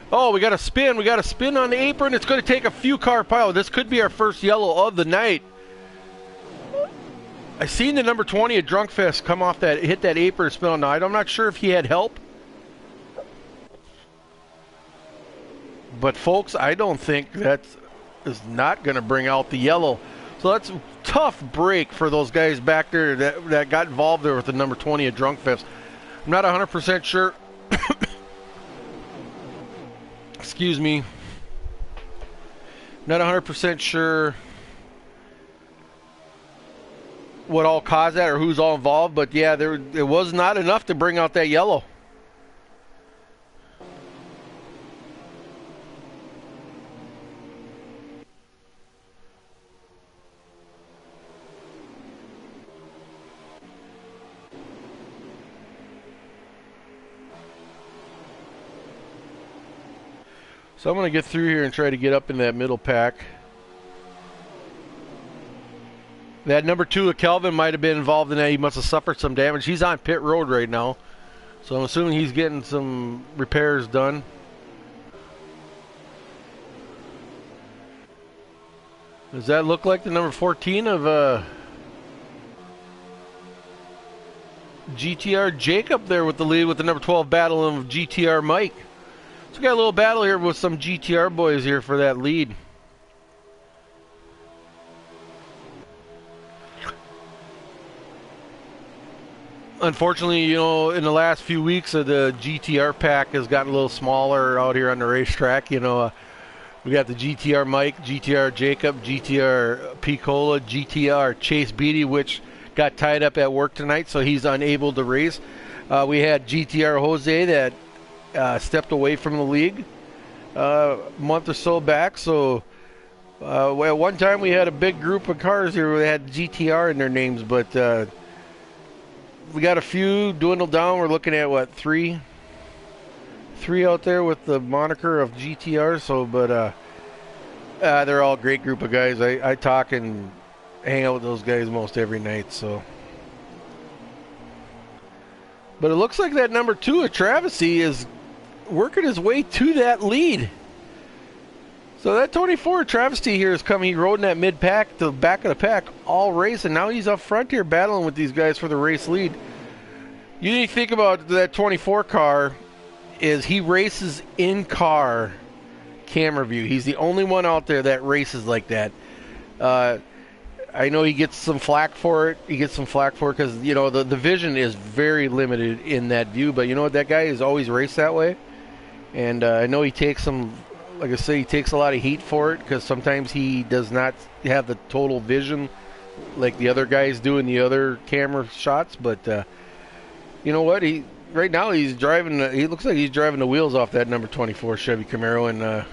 oh, we got a spin. We got a spin on the apron. It's going to take a few car pile. This could be our first yellow of the night. I seen the number 20 at Drunk Fest come off that, hit that apron spin on the night. I'm not sure if he had help. But folks, I don't think that is not going to bring out the yellow. So that's a tough break for those guys back there that got involved there with the number 20 at Drunk Fest. I'm not 100% sure. Excuse me. Not 100% sure what all caused that or who's all involved, but yeah, it was not enough to bring out that yellow. So I'm going to get through here and try to get up in that middle pack. That number 2 of Kelvin might have been involved in that. He must have suffered some damage. He's on pit road right now. So I'm assuming he's getting some repairs done. Does that look like the number 14 of GTR Jacob there with the lead with the number 12 battle of GTR Mike? So we got a little battle here with some GTR boys here for that lead. Unfortunately, you know, in the last few weeks, the GTR pack has gotten a little smaller out here on the racetrack. You know, we got the GTR Mike, GTR Jacob, GTR Picola, GTR Chase Beatty, which got tied up at work tonight, so he's unable to race. We had GTR Jose that stepped away from the league a month or so back. So at one time we had a big group of cars here where they had GTR in their names, but we got a few dwindled down. We're looking at what, three out there with the moniker of GTR. So, but they're all a great group of guys. I talk and hang out with those guys most every night. So, but it looks like that number 2 at Travesty is working his way to that lead. So that 24 Travesty here is coming. He rode in that mid-pack to the back of the pack all race, and now he's up front here battling with these guys for the race lead. You need to think about that 24 car is he races in-car camera view. He's the only one out there that races like that. I know he gets some flack for it. He gets some flack for it because, you know, the vision is very limited in that view. But you know what? That guy has always raced that way. And I know he takes some, like I say, he takes a lot of heat for it because sometimes he does not have the total vision like the other guys do in the other camera shots. But you know what? Right now he's driving. He looks like he's driving the wheels off that number 24 Chevy Camaro. And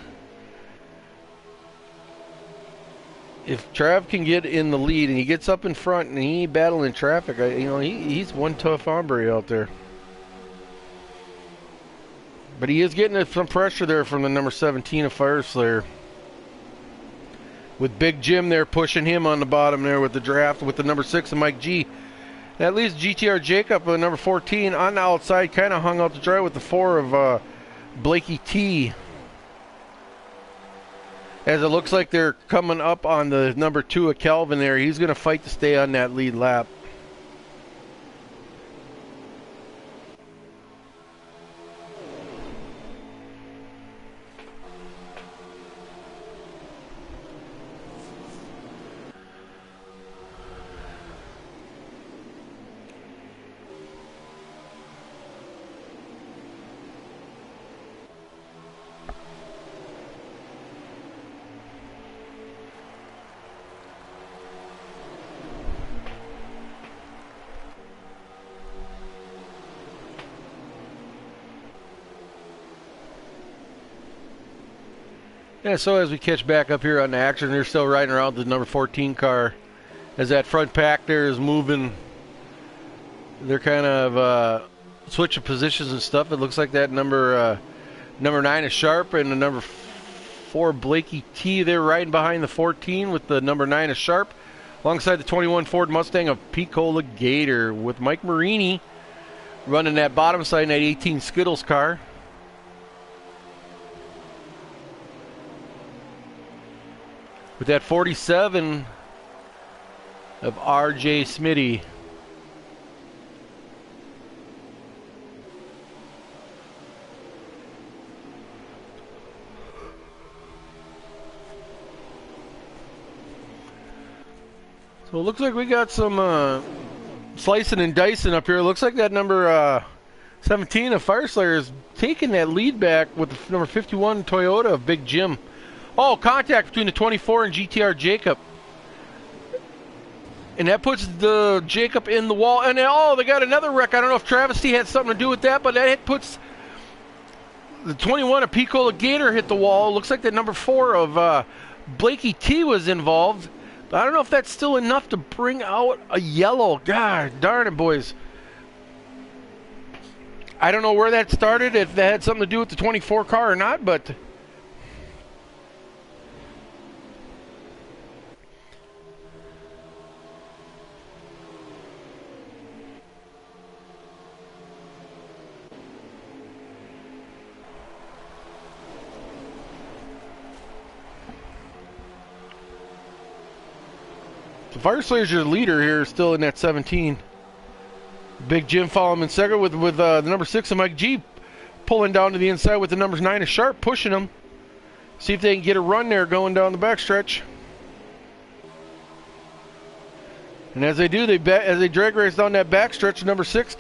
if Trav can get in the lead and he gets up in front and he ain't battling traffic, you know, he's one tough hombre out there. But he is getting some pressure there from the number 17 of Fire Slayer. With Big Jim there pushing him on the bottom there with the draft with the number 6 of Mike G. That leaves GTR Jacob with number 14 on the outside, kind of hung out to dry with the 4 of Blakey T. As it looks like they're coming up on the number 2 of Calvin there. He's going to fight to stay on that lead lap. Yeah, so as we catch back up here on the action, they're still riding around the number 14 car. As that front pack there is moving, they're kind of switching positions and stuff. It looks like that number 9 is Sharp and the number 4 Blakey T. They're riding behind the 14 with the number 9 is Sharp, alongside the 21 Ford Mustang of Picola Gator, with Mike Marini running that bottom side in that 18 Skittles car. With that 47 of R.J. Smitty. So it looks like we got some slicing and dicing up here. It looks like that number 17 of Fire Slayer is taking that lead back with the number 51 Toyota of Big Jim. Oh, contact between the 24 and GTR Jacob. And that puts the Jacob in the wall. And then, they got another wreck. I don't know if Travesty had something to do with that, but that puts the 21 of Picola Gator hit the wall. Looks like the number 4 of Blakey T was involved. But I don't know if that's still enough to bring out a yellow. God darn it, boys. I don't know where that started, if that had something to do with the 24 car or not, but the Fire Slayer's your leader here, still in that 17. Big Jim following him in second with the number 6 of Mike G pulling down to the inside with the numbers 9 of Sharp pushing him. See if they can get a run there going down the backstretch. And as they do, as they drag race down that backstretch, number 6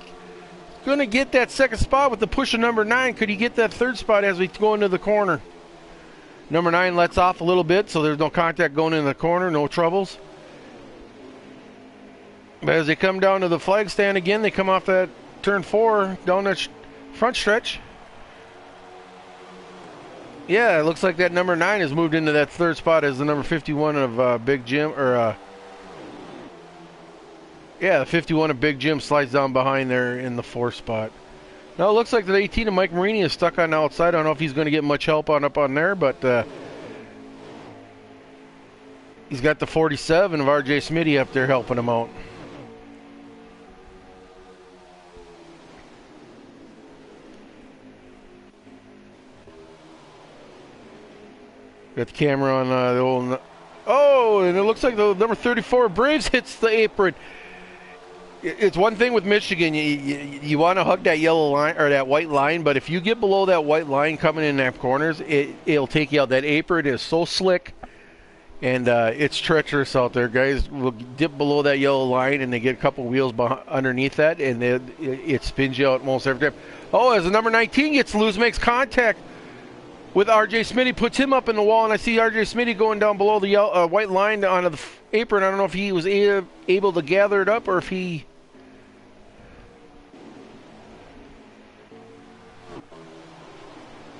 going to get that second spot with the push of number 9. Could he get that third spot as we go into the corner? Number 9 lets off a little bit, so there's no contact going in the corner, no troubles. But as they come down to the flag stand again, they come off that turn 4 down that front stretch. Yeah, it looks like that number 9 has moved into that third spot as the number 51 of Big Jim, or Yeah, the 51 of Big Jim slides down behind there in the 4th spot. Now it looks like the 18 of Mike Marini is stuck on the outside. I don't know if he's going to get much help on up on there, but he's got the 47 of RJ Smitty up there helping him out. Got the camera on the old... Oh, and it looks like the number 34 Braves hits the apron. It's one thing with Michigan, you want to hug that yellow line or that white line, but if you get below that white line coming in that corners, it'll take you out. That apron is so slick, and it's treacherous out there. Guys will dip below that yellow line, and they get a couple wheels underneath that, and it spins you out most every time. Oh, as the number 19 gets loose, makes contact with RJ Smitty, puts him up in the wall, and I see RJ Smitty going down below the yellow, white line onto the apron. I don't know if he was able to gather it up or if he...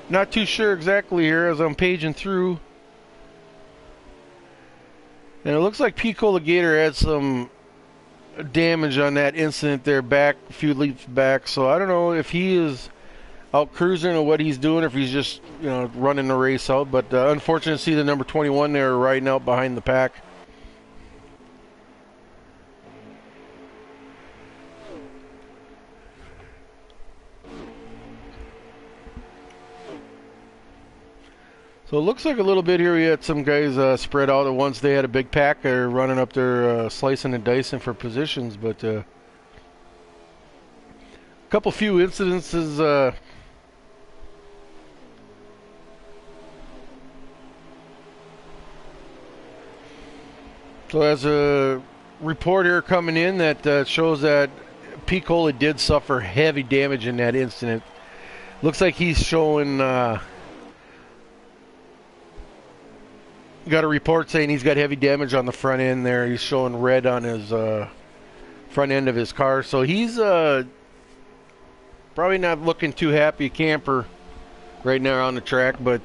Not too sure exactly here as I'm paging through. And it looks like Pico the Gator had some damage on that incident there back, a few leaps back. So I don't know if he is out cruising or what he's doing, if he's just, running the race out. But unfortunate to see the number 21 there riding out behind the pack. So it looks like a little bit here we had some guys spread out at once. They had a big pack. They're running up there slicing and dicing for positions. But a couple few incidences. So as a report here coming in that shows that Picola did suffer heavy damage in that incident. Looks like he's showing... got a report saying he's got heavy damage on the front end there. He's showing red on his front end of his car. So he's probably not looking too happy camper right now on the track. But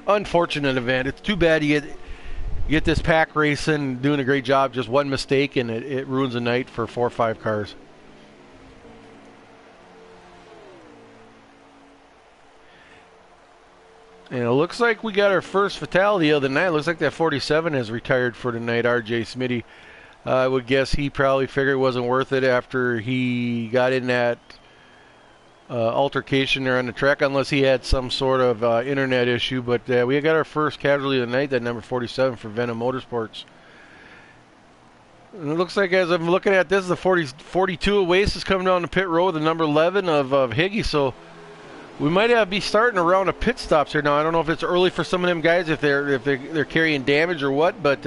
unfortunate event. It's too bad you get this pack racing, doing a great job. Just one mistake and it ruins the night for 4 or 5 cars. And it looks like we got our first fatality of the night. It looks like that 47 has retired for the night, RJ Smitty. I would guess he probably figured it wasn't worth it after he got in that altercation there on the track, unless he had some sort of internet issue. But we got our first casualty of the night, that number 47 for Venom Motorsports. And it looks like, as I'm looking at this, the 42 of Waste is coming down the pit road, the number 11 of Higgy. So we might be starting a round of pit stops here now. I don't know if it's early for some of them guys, if they're carrying damage or what, but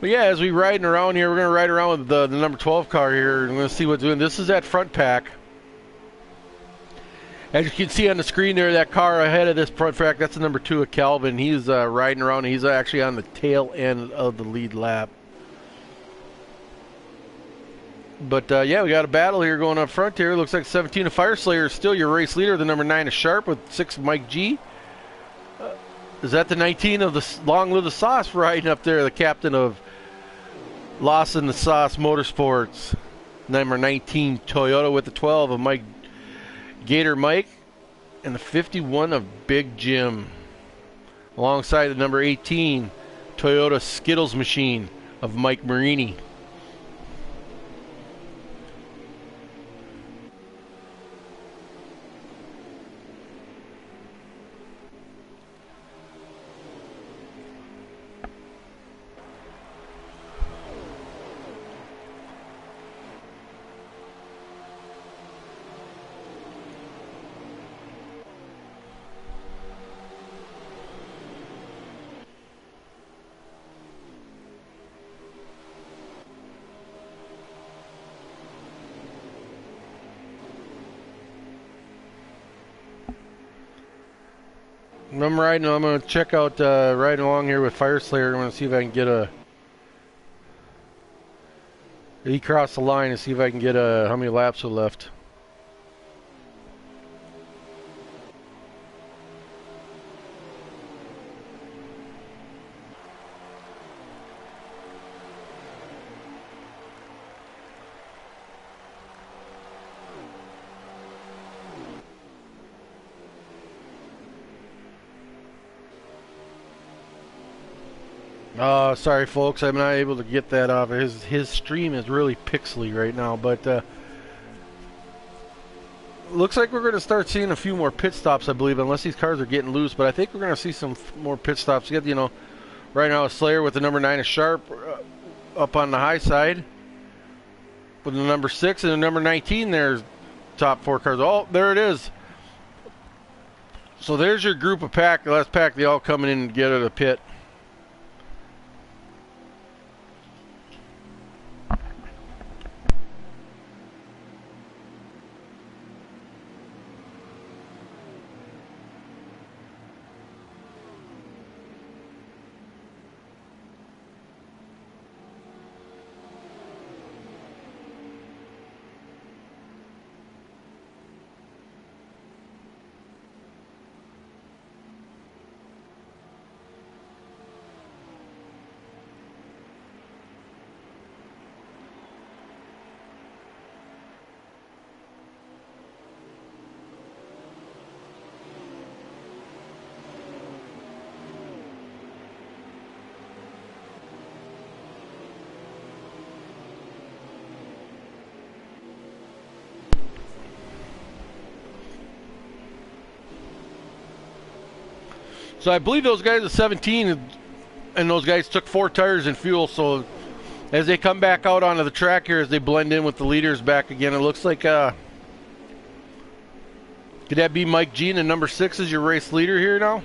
yeah, as we riding around here, we're going to ride around with the number 12 car here. I'm going to see what's doing. This is that front pack. As you can see on the screen there, that car ahead of this front pack, that's the number 2 of Calvin. He's riding around. He's actually on the tail end of the lead lap. But yeah, we got a battle here going up front here. Looks like 17 of Fireslayer is still your race leader. The number 9 of Sharp with 6 of Mike G. Is that the 19 of the Long Live the Sauce riding up there? The captain of Lawson the Sauce Motorsports. Number 19 Toyota with the 12 of Mike Gator Mike. And the 51 of Big Jim. Alongside the number 18 Toyota Skittles Machine of Mike Marini. I'm riding. I'm going to check out riding along here with Fireslayer. I'm going to see if I can get he crossed the line and see if I can get how many laps are left. Sorry folks, I'm not able to get that off. His stream is really pixely right now, but looks like we're going to start seeing a few more pit stops, I believe, unless these cars are getting loose. But I think we're going to see some more pit stops. You got, right now a Slayer with the number 9 is Sharp up on the high side with the number 6 and the number 19. There's top 4 cars. Oh, there it is. So there's your group of pack. The last pack, they all coming in to get out of the pit. So I believe those guys at 17, and those guys took 4 tires and fuel. So as they come back out onto the track here, as they blend in with the leaders back again, it looks like could that be Mike G, and number 6 is your race leader here now?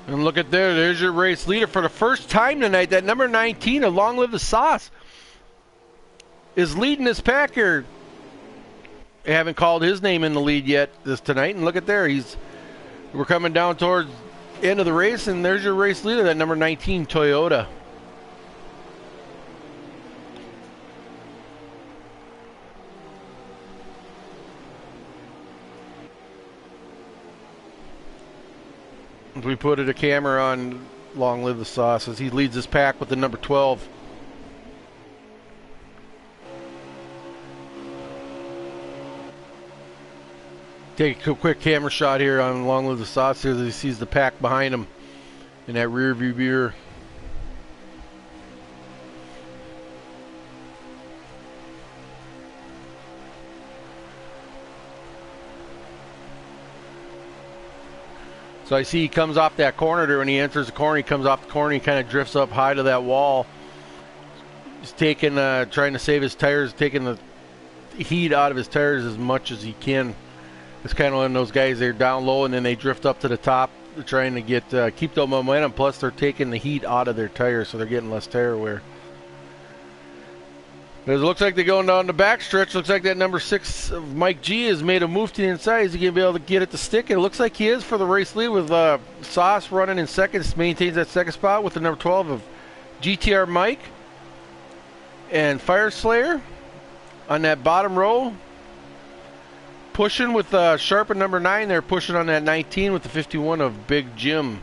And look at there's your race leader for the first time tonight. That number 19, of Long Live the Sauce, is leading this pack here. They haven't called his name in the lead yet tonight. And look at there, we're coming down towards the end of the race, and there's your race leader, that number 19 Toyota. We put a camera on Long Live the Sauce as he leads his pack with the number 12. Take a quick camera shot here on Long Live the Sauce here as he sees the pack behind him in that rear view mirror. So I see he comes off that corner there. When he enters the corner, he comes off the corner, he kind of drifts up high to that wall. He's taking, trying to save his tires, taking the heat out of his tires as much as he can. It's kind of one of those guys, they're down low and then they drift up to the top. They're trying to get keep the momentum, plus they're taking the heat out of their tires, so they're getting less tire wear. But it looks like they're going down the back stretch. Looks like that number 6 of Mike G has made a move to the inside. Is he going to be able to get it to stick? And it looks like he is for the race lead, with Sauce running in second. Maintains that second spot with the number 12 of GTR Mike and Fire Slayer on that bottom row. Pushing with Sharp and number 9. They're pushing on that 19 with the 51 of Big Jim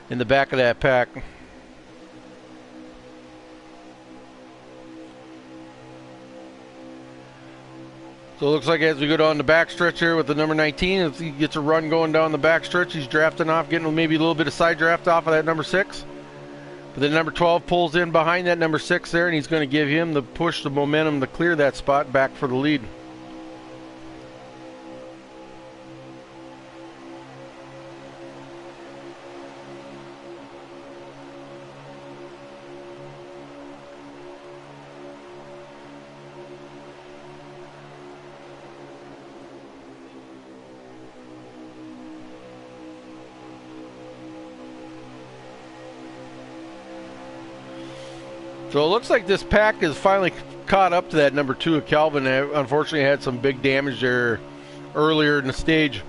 in the back of that pack. So it looks like as we go down the back stretch here with the number 19, if he gets a run going down the back stretch, he's drafting off, getting maybe a little bit of side draft off of that number 6. But then number 12 pulls in behind that number 6 there, and he's going to give him the push, the momentum to clear that spot back for the lead. So it looks like this pack is finally caught up to that number 2 of Calvin. Unfortunately, had some big damage there earlier in the stage.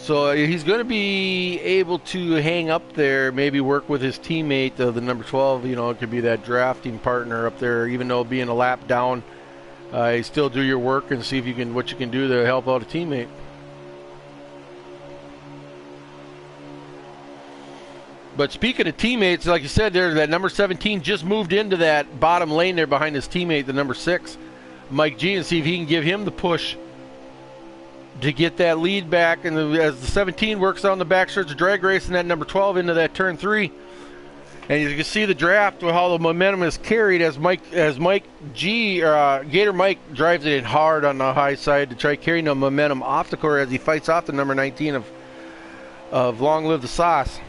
So he's going to be able to hang up there, maybe work with his teammate, the number 12. You know, it could be that drafting partner up there, even though being a lap down, you still do your work and see if you can what you can do to help out a teammate. But speaking of teammates, like you said there, that number 17 just moved into that bottom lane there behind his teammate, the number 6, Mike G, and see if he can give him the push to get that lead back. And as the 17 works on the back stretch, drag racing that number 12 into that turn 3. And you can see the draft with how the momentum is carried as Mike G, Gator Mike drives it in hard on the high side to try carrying the momentum off the course as he fights off the number 19 of Long Live the Sauce.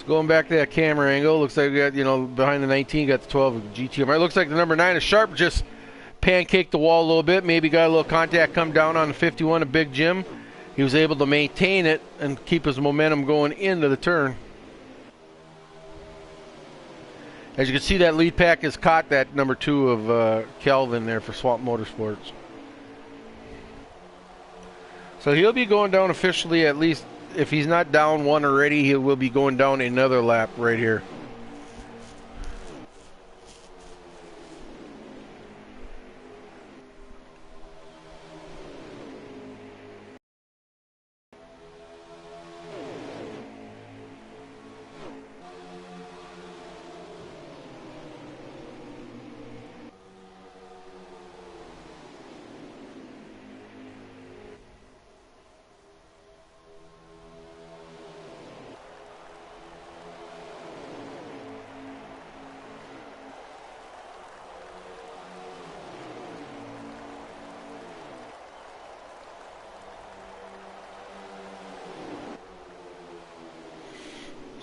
Going back to that camera angle, looks like we got, behind the 19, got the 12 of GTM. It looks like the number 9 of Sharp just pancaked the wall a little bit. Maybe got a little contact come down on the 51 of Big Jim. He was able to maintain it and keep his momentum going into the turn. As you can see, that lead pack has caught that number 2 of Kelvin there for Swamp Motorsports. So he'll be going down officially, at least. If he's not down one already, he will be going down another lap right here.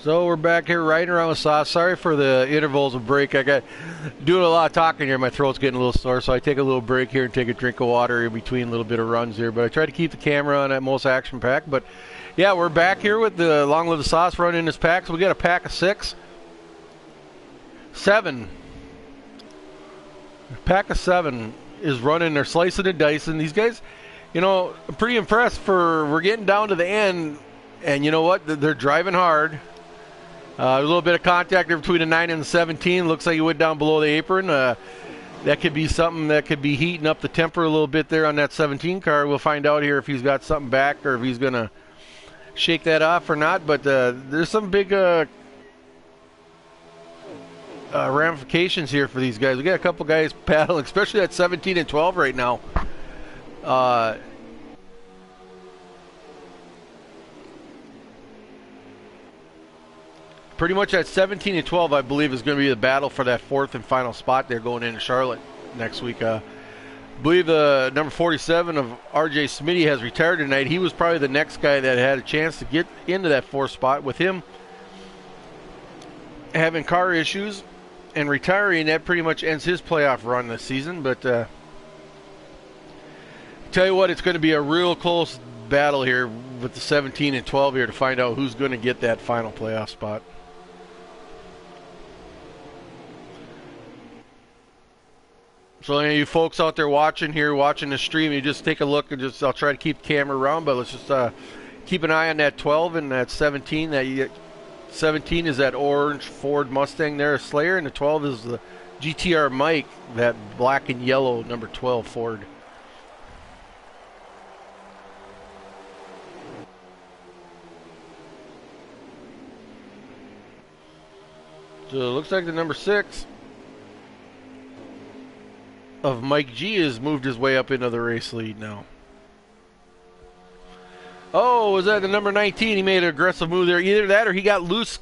So we're back here riding around with Sauce. Sorry for the intervals of break. I got doing a lot of talking here. My throat's getting a little sore, so I take a little break here and take a drink of water in between a little bit of runs here. But I try to keep the camera on at most action pack. But yeah, we're back here with the Long Live the Sauce running his pack. So we got a pack of 6. 7. Pack of 7 is running. They're slicing and dicing. These guys, I'm pretty impressed we're getting down to the end. And you know what? They're driving hard. A little bit of contact there between the 9 and the 17. Looks like he went down below the apron. That could be something that could be heating up the temper a little bit there on that 17 car. We'll find out here if he's got something back or if he's going to shake that off or not. But there's some big ramifications here for these guys. We got a couple guys paddling, especially at 17 and 12 right now. Pretty much at 17 and 12, I believe, is going to be the battle for that 4th and final spot there going into Charlotte next week. I believe number 47 of RJ Smitty has retired tonight. He was probably the next guy that had a chance to get into that 4th spot. With him having car issues and retiring, that pretty much ends his playoff run this season. But tell you what, it's going to be a real close battle here with the 17 and 12 here to find out who's going to get that final playoff spot. So any of you folks out there watching the stream, you just take a look and I'll try to keep the camera around, but let's just keep an eye on that 12 and that 17. 17 is that orange Ford Mustang there, Slayer, and the 12 is the GTR Mike, that black and yellow number 12 Ford. So it looks like the number 6 of Mike G has moved his way up into the race lead now. Oh, was that the number 19? He made an aggressive move there. Either that or he got loose.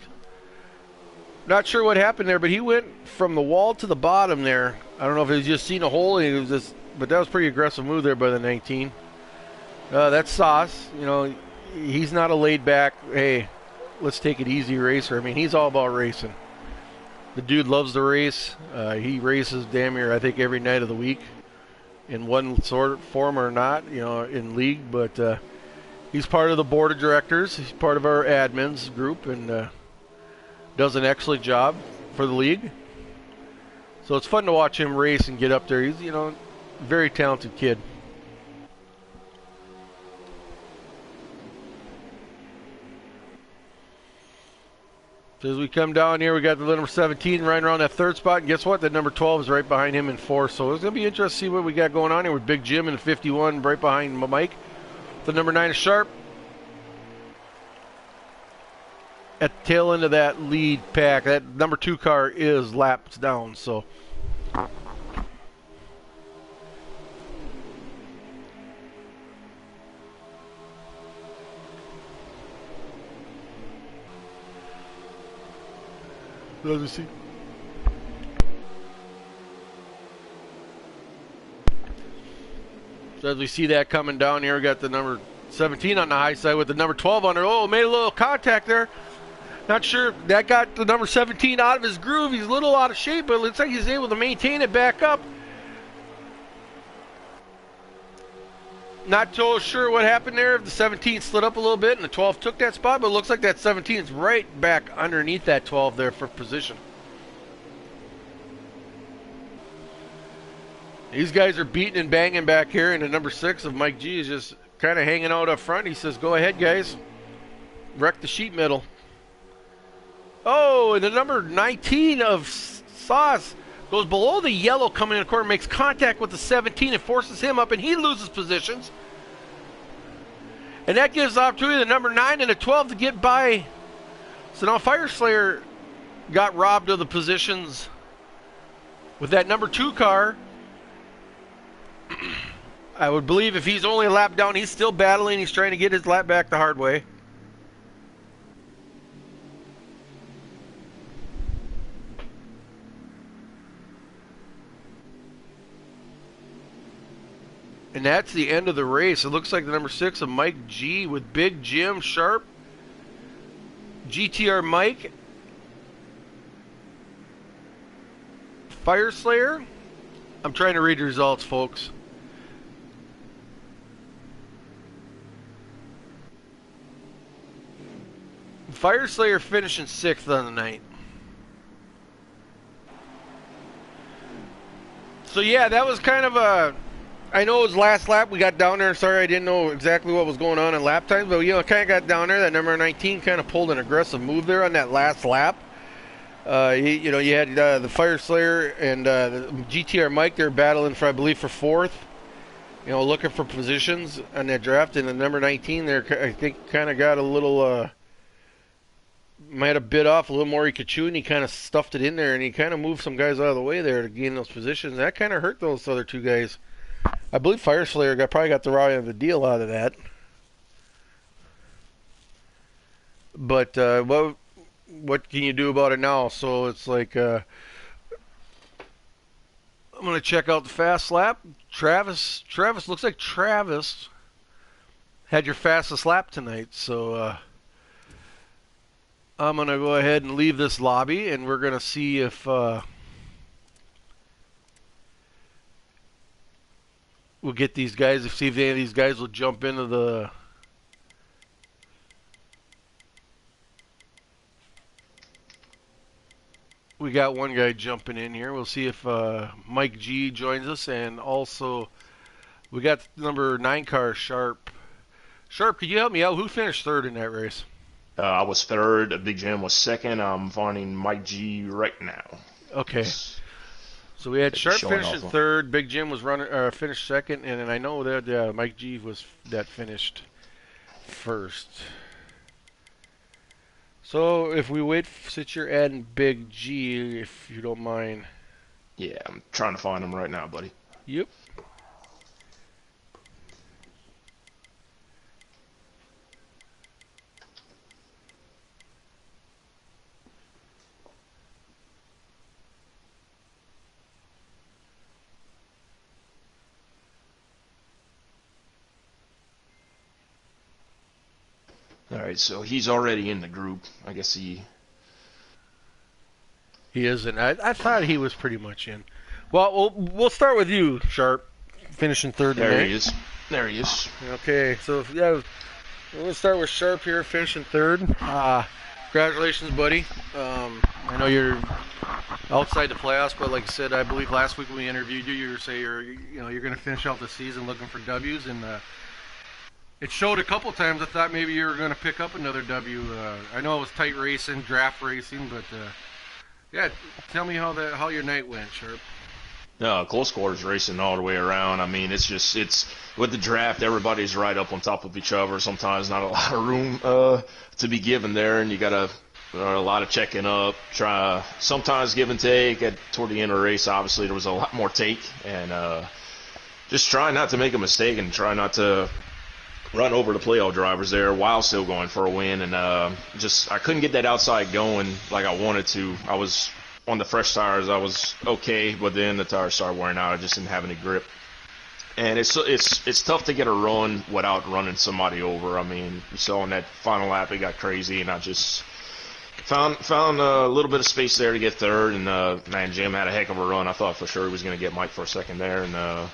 Not sure what happened there, but he went from the wall to the bottom there. I don't know if he was just seen a hole, and it was just, but that was a pretty aggressive move there by the 19. That's Sauce. He's not a laid back, hey, let's take it easy racer. I mean, he's all about racing. The dude loves the race. He races damn near, I think, every night of the week in one sort of form or not, in league. But He's part of the board of directors. He's part of our admins group and does an excellent job for the league. So it's fun to watch him race and get up there. He's, very talented kid. So as we come down here, we got the number 17 right around that third spot. And guess what? The number 12 is right behind him in 4. So it's going to be interesting to see what we got going on here with Big Jim in 51 right behind Mike. The number 9 is Sharp. At the tail end of that lead pack, that number 2 car is laps down. So let's see. So as we see that coming down here, we got the number 17 on the high side with the number 12 on it. Oh, made a little contact there. Not sure if that got the number 17 out of his groove. He's a little out of shape, but it looks like he's able to maintain it back up. Not so sure what happened there. If the 17 slid up a little bit and the 12 took that spot, but it looks like that 17 is right back underneath that 12 there for position. These guys are beating and banging back here, and the number 6 of Mike G is just kind of hanging out up front. He says, go ahead, guys. Wreck the sheet metal. Oh, and the number 19 of Sauce goes below the yellow coming in the corner, makes contact with the 17 and forces him up, and he loses positions. And that gives opportunity to the number 9 and the 12 to get by. So now Fire Slayer got robbed of the positions with that number 2 car. I would believe if he's only a lap down, he's still battling. He's trying to get his lap back the hard way. And that's the end of the race. It looks like the number 6 of Mike G with Big Jim, Sharp, GTR Mike, Fire Slayer. I'm trying to read the results, folks. Fire Slayer finishing 6th on the night. So yeah, that was kind of a... I know it was last lap. We got down there. Sorry, I didn't know exactly what was going on in lap times, but kind of got down there. That number 19 kind of pulled an aggressive move there on that last lap. You had the Fire Slayer and the GTR Mike. They're battling for, I believe, for 4th. Looking for positions on that draft. And the number 19 there, I think, kind of got a little, might have bit off a little more he could chew, and he kind of stuffed it in there, and he kind of moved some guys out of the way there to gain those positions. That kind of hurt those other 2 guys. I believe Fire Slayer probably got the raw end of the deal out of that. But what can you do about it now? So it's like I'm going to check out the fast lap. Travis looks like Travis had your fastest lap tonight. So I'm going to go ahead and leave this lobby, and we're going to see if we'll get these guys, see if any of these guys will jump into the... We got one guy jumping in here. We'll see if Mike G joins us, and also we got number 9 car, Sharp. Sharp, could you help me out? Who finished 3rd in that race? I was 3rd. Big Jim was 2nd. I'm finding Mike G right now. Okay. So we had Sharp finishing 3rd, Big Jim was finished 2nd, and then I know that Mike G was finished 1st. So if we wait, since you're adding Big G, if you don't mind. Yeah, I'm trying to find him right now, buddy. Yep. Alright, so he's already in the group. I guess he isn't. I thought he was pretty much in. Well, we'll start with you, Sharp, finishing 3rd. There he is. There he is. Okay, so yeah, We'll start with Sharp here, finishing third. Congratulations, buddy. I know you're outside the playoffs, but like I said, I believe last week when we interviewed you, you were saying you're going to finish out the season looking for W's, and it showed a couple times. I thought maybe you were going to pick up another W. I know it was tight racing, draft racing, but yeah, tell me how your night went, Sharp. No, close quarters racing all the way around. I mean, it's with the draft, everybody's right up on top of each other. Sometimes not a lot of room to be given there, and you got a lot of checking up. Sometimes give and take. Toward the end of the race, obviously there was a lot more take, and just try not to make a mistake and try not to run over the playoff drivers there while still going for a win. And I couldn't get that outside going like I wanted to. I was on the fresh tires, I was okay, but then the tires started wearing out. I just didn't have any grip, and it's tough to get a run without running somebody over. I mean, you saw on that final lap it got crazy, and I just found a little bit of space there to get third. And man, Jim had a heck of a run. I thought for sure he was going to get Mike for a second there, and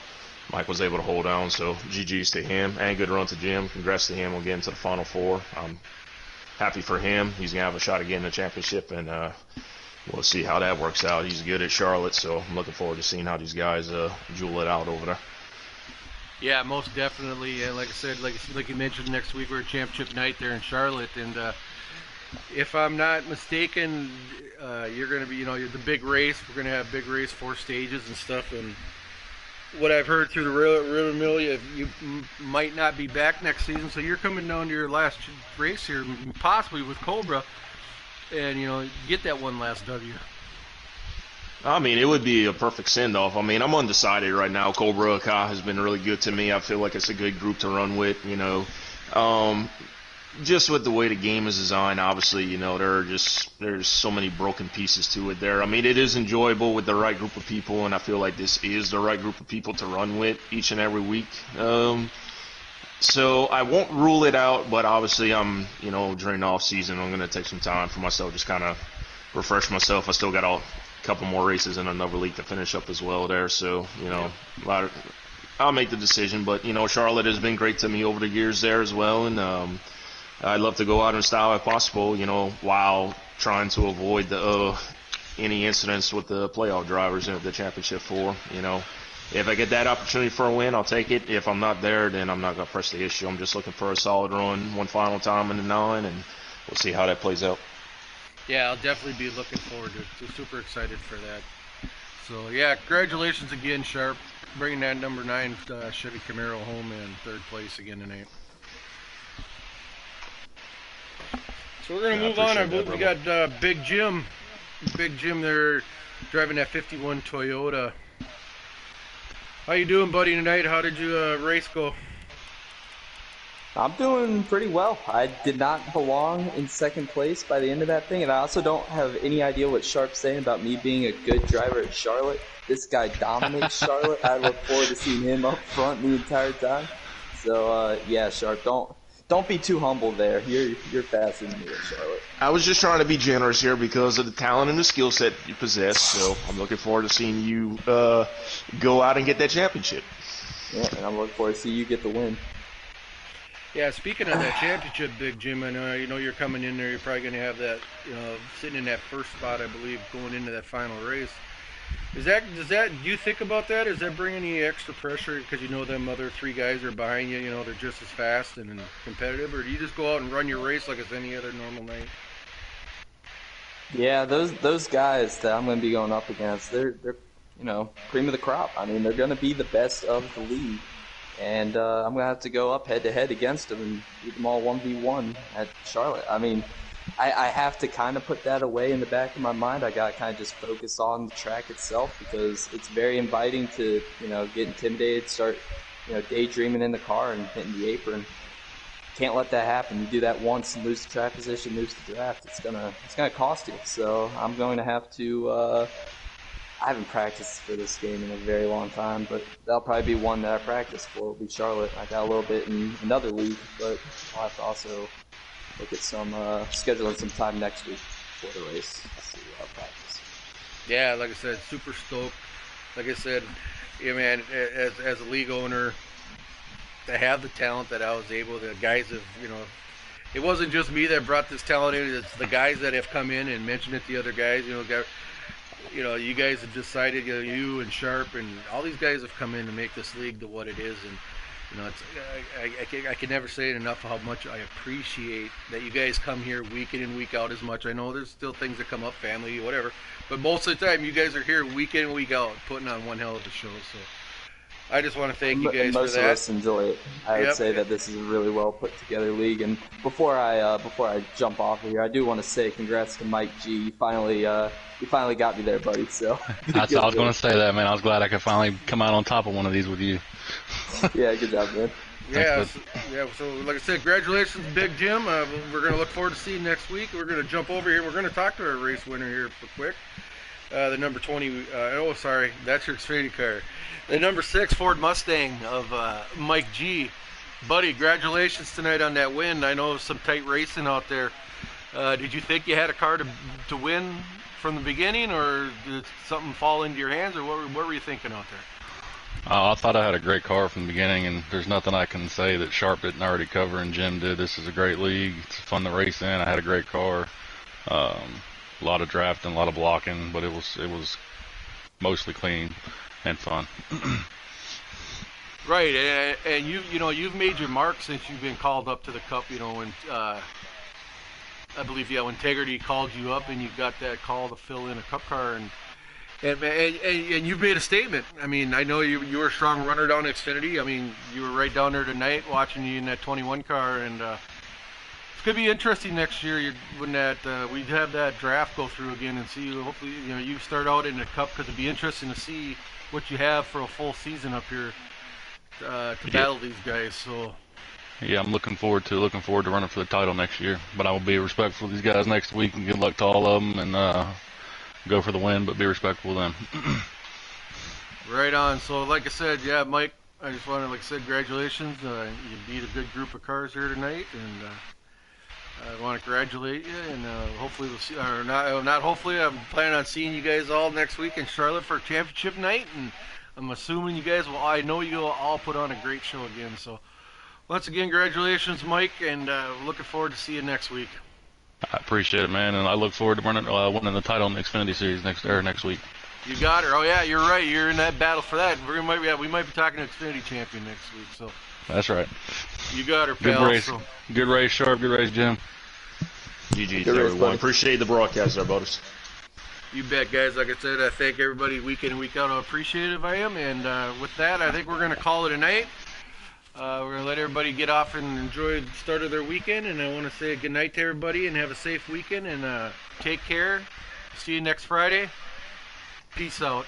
Mike was able to hold on. So GG's to him, and good run to Jim. Congrats to him on getting to the final four. I'm happy for him. He's going to have a shot again in the championship, and we'll see how that works out. He's good at Charlotte, so I'm looking forward to seeing how these guys jewel it out over there. Yeah, most definitely. And like I said, like you mentioned, next week we're at championship night there in Charlotte, and if I'm not mistaken, you're going to be, you're the big race. We're going to have big race, 4 stages and stuff. And what I've heard through the river mill, you might not be back next season, so you're coming down to your last race here, possibly with Cobra, and get that one last W. I mean, it would be a perfect send-off. I mean, I'm undecided right now. Cobra has been really good to me. I feel like it's a good group to run with, just with the way the game is designed, obviously, there's so many broken pieces to it there. I mean, it is enjoyable with the right group of people, and I feel like this is the right group of people to run with each and every week. So I won't rule it out, but obviously during the off season, I'm going to take some time for myself, just kind of refresh myself. I still got a couple more races in another league to finish up as well there. So, I'll make the decision, but, Charlotte has been great to me over the years there as well. And, I'd love to go out in style if possible, while trying to avoid any incidents with the playoff drivers in the championship four. If I get that opportunity for a win, I'll take it. If I'm not there, then I'm not going to press the issue. I'm just looking for a solid run one final time in the 9, and we'll see how that plays out. Yeah, I'll definitely be looking forward to it. Super excited for that. So, yeah, congratulations again, Sharp, bringing that number 9 Chevy Camaro home in 3rd place again tonight. So we're going to move on. We got Big Jim. Big Jim there driving that 51 Toyota. How you doing, buddy, tonight? How did your race go? I'm doing pretty well. I did not belong in 2nd place by the end of that thing, and I also don't have any idea what Sharp's saying about me being a good driver at Charlotte. This guy dominates Charlotte. I look forward to seeing him up front the entire time. So, yeah, Sharp, don't be too humble there. You're faster than me at Charlotte. I was just trying to be generous here because of the talent and the skill set you possess. So I'm looking forward to seeing you go out and get that championship. Yeah, and I'm looking forward to see you get the win. Yeah, speaking of that championship, Big Jim, I know you're coming in there. You're probably going to have that, sitting in that 1st spot, I believe, going into that final race. Do you think about that? Does that bring any extra pressure because them other 3 guys are behind you? They're just as fast and competitive, or do you just go out and run your race like it's any other normal night? Yeah, those guys that I'm going to be going up against, they're cream of the crop. I mean, they're going to be the best of the league, and I'm going to have to go up head to head against them and beat them all 1v1 at Charlotte. I mean, I have to kind of put that away in the back of my mind. I got to kind of just focus on the track itself because it's very inviting to, get intimidated, start, daydreaming in the car and hitting the apron. Can't let that happen. You do that once and lose the track position, lose the draft. It's gonna cost you. So I'm going to have to. I haven't practiced for this game in a very long time, but that'll probably be one that I practice for. Will be Charlotte. I got a little bit in another league, but I'll have to also look at some scheduling some time next week for the race. See how practice. Yeah, like I said, super stoked. Like I said, yeah, man, as a league owner, to have the talent that I was able. The guys have, it wasn't just me that brought this talent in. It's the guys that have come in and mentioned it to the other guys. You guys have decided. You and Sharp and all these guys have come in to make this league to what it is. And I can never say it enough how much I appreciate that you guys come here week in and week out as much. I know there's still things that come up, family, whatever, but most of the time you guys are here week in and week out putting on one hell of a show. So I just want to thank you guys for that. Most of us enjoy it. I would say that this is a really well put together league. And before I jump off of here, I do want to say congrats to Mike G. You finally got me there, buddy. So I was going to say that, man. I was glad I could finally come out on top of one of these with you. Yeah, good job, man. So like I said, congratulations, Big Jim. We're going to look forward to seeing you next week. We're going to jump over here. We're going to talk to our race winner here for quick. The number 20. That's your Xfinity car. The number 6 Ford Mustang of Mike G. Buddy, congratulations tonight on that win. I know it was some tight racing out there. Did you think you had a car to win from the beginning, or did something fall into your hands, or what were you thinking out there? I thought I had a great car from the beginning, and there's nothing I can say that Sharp didn't already cover and Jim did. This is a great league. It's fun to race in. I had a great car. A lot of drafting, a lot of blocking, but it was mostly clean and fun. Right, and you've made your mark since you've been called up to the Cup. When I believe Integrity called you up, and you got that call to fill in a Cup car, and you've made a statement. I mean, I know you were a strong runner down at Xfinity. I mean, you were right down there tonight watching you in that 21 car, and it's going to be interesting next year when we have that draft go through again and see. Hopefully, you start out in the Cup, because it'd be interesting to see what you have for a full season up here to battle these guys. So. Yeah, I'm looking forward to running for the title next year. But I will be respectful of these guys next week, and good luck to all of them, and go for the win, but be respectful of them. Right on. So, like I said, Mike, I just want to, congratulations. You beat a good group of cars here tonight, and I want to congratulate you. And hopefully we'll see, or not hopefully, I'm planning on seeing you guys all next week in Charlotte for championship night, and I'm assuming you guys will. I know you'll all put on a great show again. So, once again, congratulations, Mike, and looking forward to see you next week. I appreciate it, man, and I look forward to winning the title in the Xfinity Series next week. You got her. Oh yeah, you're right. You're in that battle for that. We might be talking to Xfinity champion next week. So that's right. You got her, pal. Good race, Sharp. Good race, Jim. GG to everyone. Appreciate the broadcast there, Butters. You bet, guys. Like I said, I thank everybody week in and week out how appreciative I am. And with that, I think we're going to call it a night. We're going to let everybody get off and enjoy the start of their weekend. And I want to say good night to everybody and have a safe weekend. And take care. See you next Friday. Peace out.